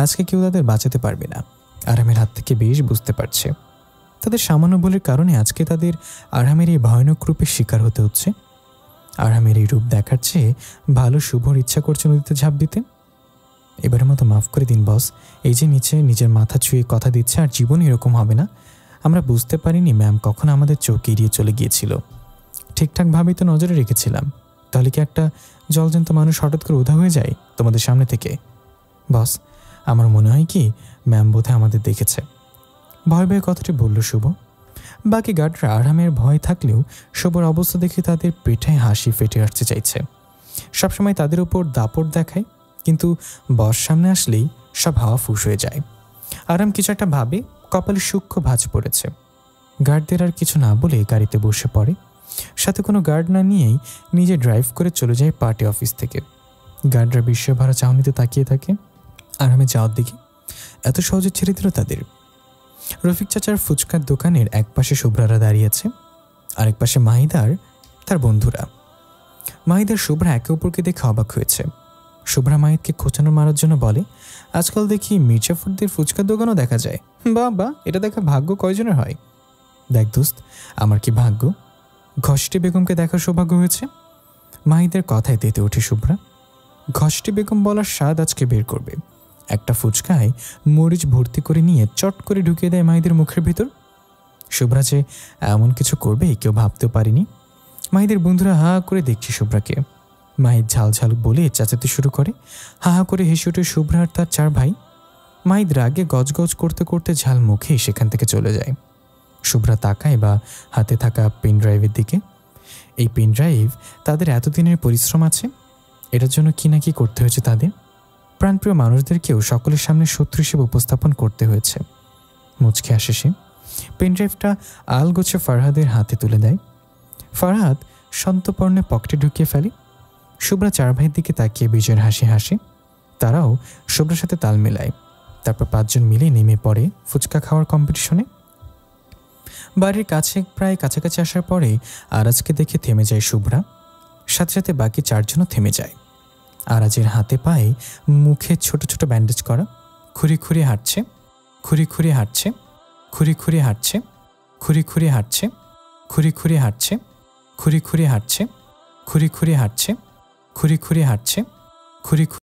আজকে কেউ তাদের বাঁচাতে পারবে না। আরামের হাত থেকে বেশ বুঝতে পারছে। তাদের সামান্য ভুলের কারণে আজকে তাদের আরামের এই ভয়ানক রূপের শিকার হতে হচ্ছে। আরামের এই রূপ দেখার চেয়ে ভালো শুভর ইচ্ছা করছে নদীতে ঝাঁপ দিতে। এবারের মতো মাফ করে দিন বস। এই যে নিচে নিজের মাথা ছুঁয়ে কথা দিচ্ছে, আর জীবন এরকম হবে না। আমরা বুঝতে পারিনি ম্যাম কখন আমাদের চোখ এড়িয়ে চলে গিয়েছিল। ঠিকঠাকভাবেই তো নজরে রেখেছিলাম। তাহলে কি একটা জলজ্যান্ত মানুষ হঠাৎ করে উধাও হয়ে যায় তোমাদের সামনে থেকে? বস, আমার মনে হয় কি ম্যাম বোধহয় আমাদের দেখেছে। ভয় ভয়ে কথাটি বলল শুভ। বাকি গার্ডরা আরামের ভয় থাকলেও শুভর অবস্থা দেখে তাদের পেটে হাসি ফেটে আসতে চাইছে। সবসময় তাদের উপর দাপট দেখায়, কিন্তু বস সামনে আসলেই সব হাওয়া ফুস হয়ে যায়। আরাম কিছু একটা ভাবে, কপালে সূক্ষ্ম ভাঁজ পড়েছে। গার্ডদের আর কিছু না বলে গাড়িতে বসে পড়ে। সাথে কোনো গার্ড না নিয়েই নিজে ড্রাইভ করে চলে যায় পার্টি অফিস থেকে। গার্ডরা বিশ্বভরা চাহনিতে তাকিয়ে থাকে আরামে যাওয়ার দিকে। এত সহজে ছেড়ে দিল তাদের। রফিক চাচার ফুচকার দোকানের এক পাশে শুভ্রারা দাঁড়িয়েছে, আরেক পাশে মাহিদার তার বন্ধুরা। মাহিদার শুভ্রা একে অপরকে দেখে অবাক হয়েছে। শুভ্রা মাহিদকে খোঁচানো মারার জন্য বলে, আজকাল দেখি মির্জাফরদের ফুচকার দোকানও দেখা যায়। বা, এটা দেখা ভাগ্য কয়জনের হয়? দেখ দোস্ত, আমার কি ভাগ্য, ঘষ্টি বেগমকে দেখার সৌভাগ্য হয়েছে। মাহিদের কথায় তেতে ওঠে শুভ্রা। ঘষ্টি বেগম বলার স্বাদ আজকে বের করবে। একটা ফুচকায় মরিচ ভর্তি করে নিয়ে চট করে ঢুকিয়ে দেয় মাহিদের মুখের ভিতর। শুভ্রা যে এমন কিছু করবে কেউ ভাবতেও পারেনি। মাহিদের বন্ধুরা হা করে দেখছে শুভ্রাকে। মাহিদ ঝাল বলে চেঁচাতে শুরু করে। হা করে হেসে ওঠে শুভ্রা আর তার 4 ভাই। মাহিদ রাগে গজগজ করতে করতে ঝাল মুখে সেখান থেকে চলে যায়। শুভ্রা তাকায় বা হাতে থাকা পেন ড্রাইভের দিকে। এই পেন ড্রাইভ তাদের এতদিনের পরিশ্রম আছে। এটার জন্য কি না কি করতে হয়েছে তাদের। প্রাণপ্রিয় মানুষদেরকেও সকলের সামনে শত্রু হিসেবে উপস্থাপন করতে হয়েছে। মুচকে আসে সে। পেন ড্রাইভটা আলগোছে ফারহাদের হাতে তুলে দেয়। ফারহাদ সন্তপর্ণে পকেটে ঢুকিয়ে ফেলে। শুভ্রা 4 ভাইয়ের দিকে তাকিয়ে বিজয়ের হাসি হাসে। তারাও শুভ্রার সাথে তাল মেলায়। তারপর 5 জন মিলে নেমে পড়ে ফুচকা খাওয়ার কম্পিটিশনে। বাড়ির কাছে প্রায় কাছাকাছি আসার পরে আরাজকে দেখে থেমে যায় শুভ্রা। সাথে সাথে বাকি 4 জনও থেমে যায়। আরাজের হাতে পায়ে মুখে ছোট ছোট ব্যান্ডেজ করা, খুঁড়িয়ে খুঁড়িয়ে হাঁটছে। খুঁড়ি খুঁড়ি হাঁটছে, খুঁড়ি খুঁড়ি হাঁটছে, খুঁড়ি খুঁড়ি হাঁটছে, খুঁড়ি খুঁড়ি হাঁটছে, খুঁড়ি খুঁড়ি হাঁটছে, খুঁড়ি খুঁড়ি হাঁটছে, খুঁড়ি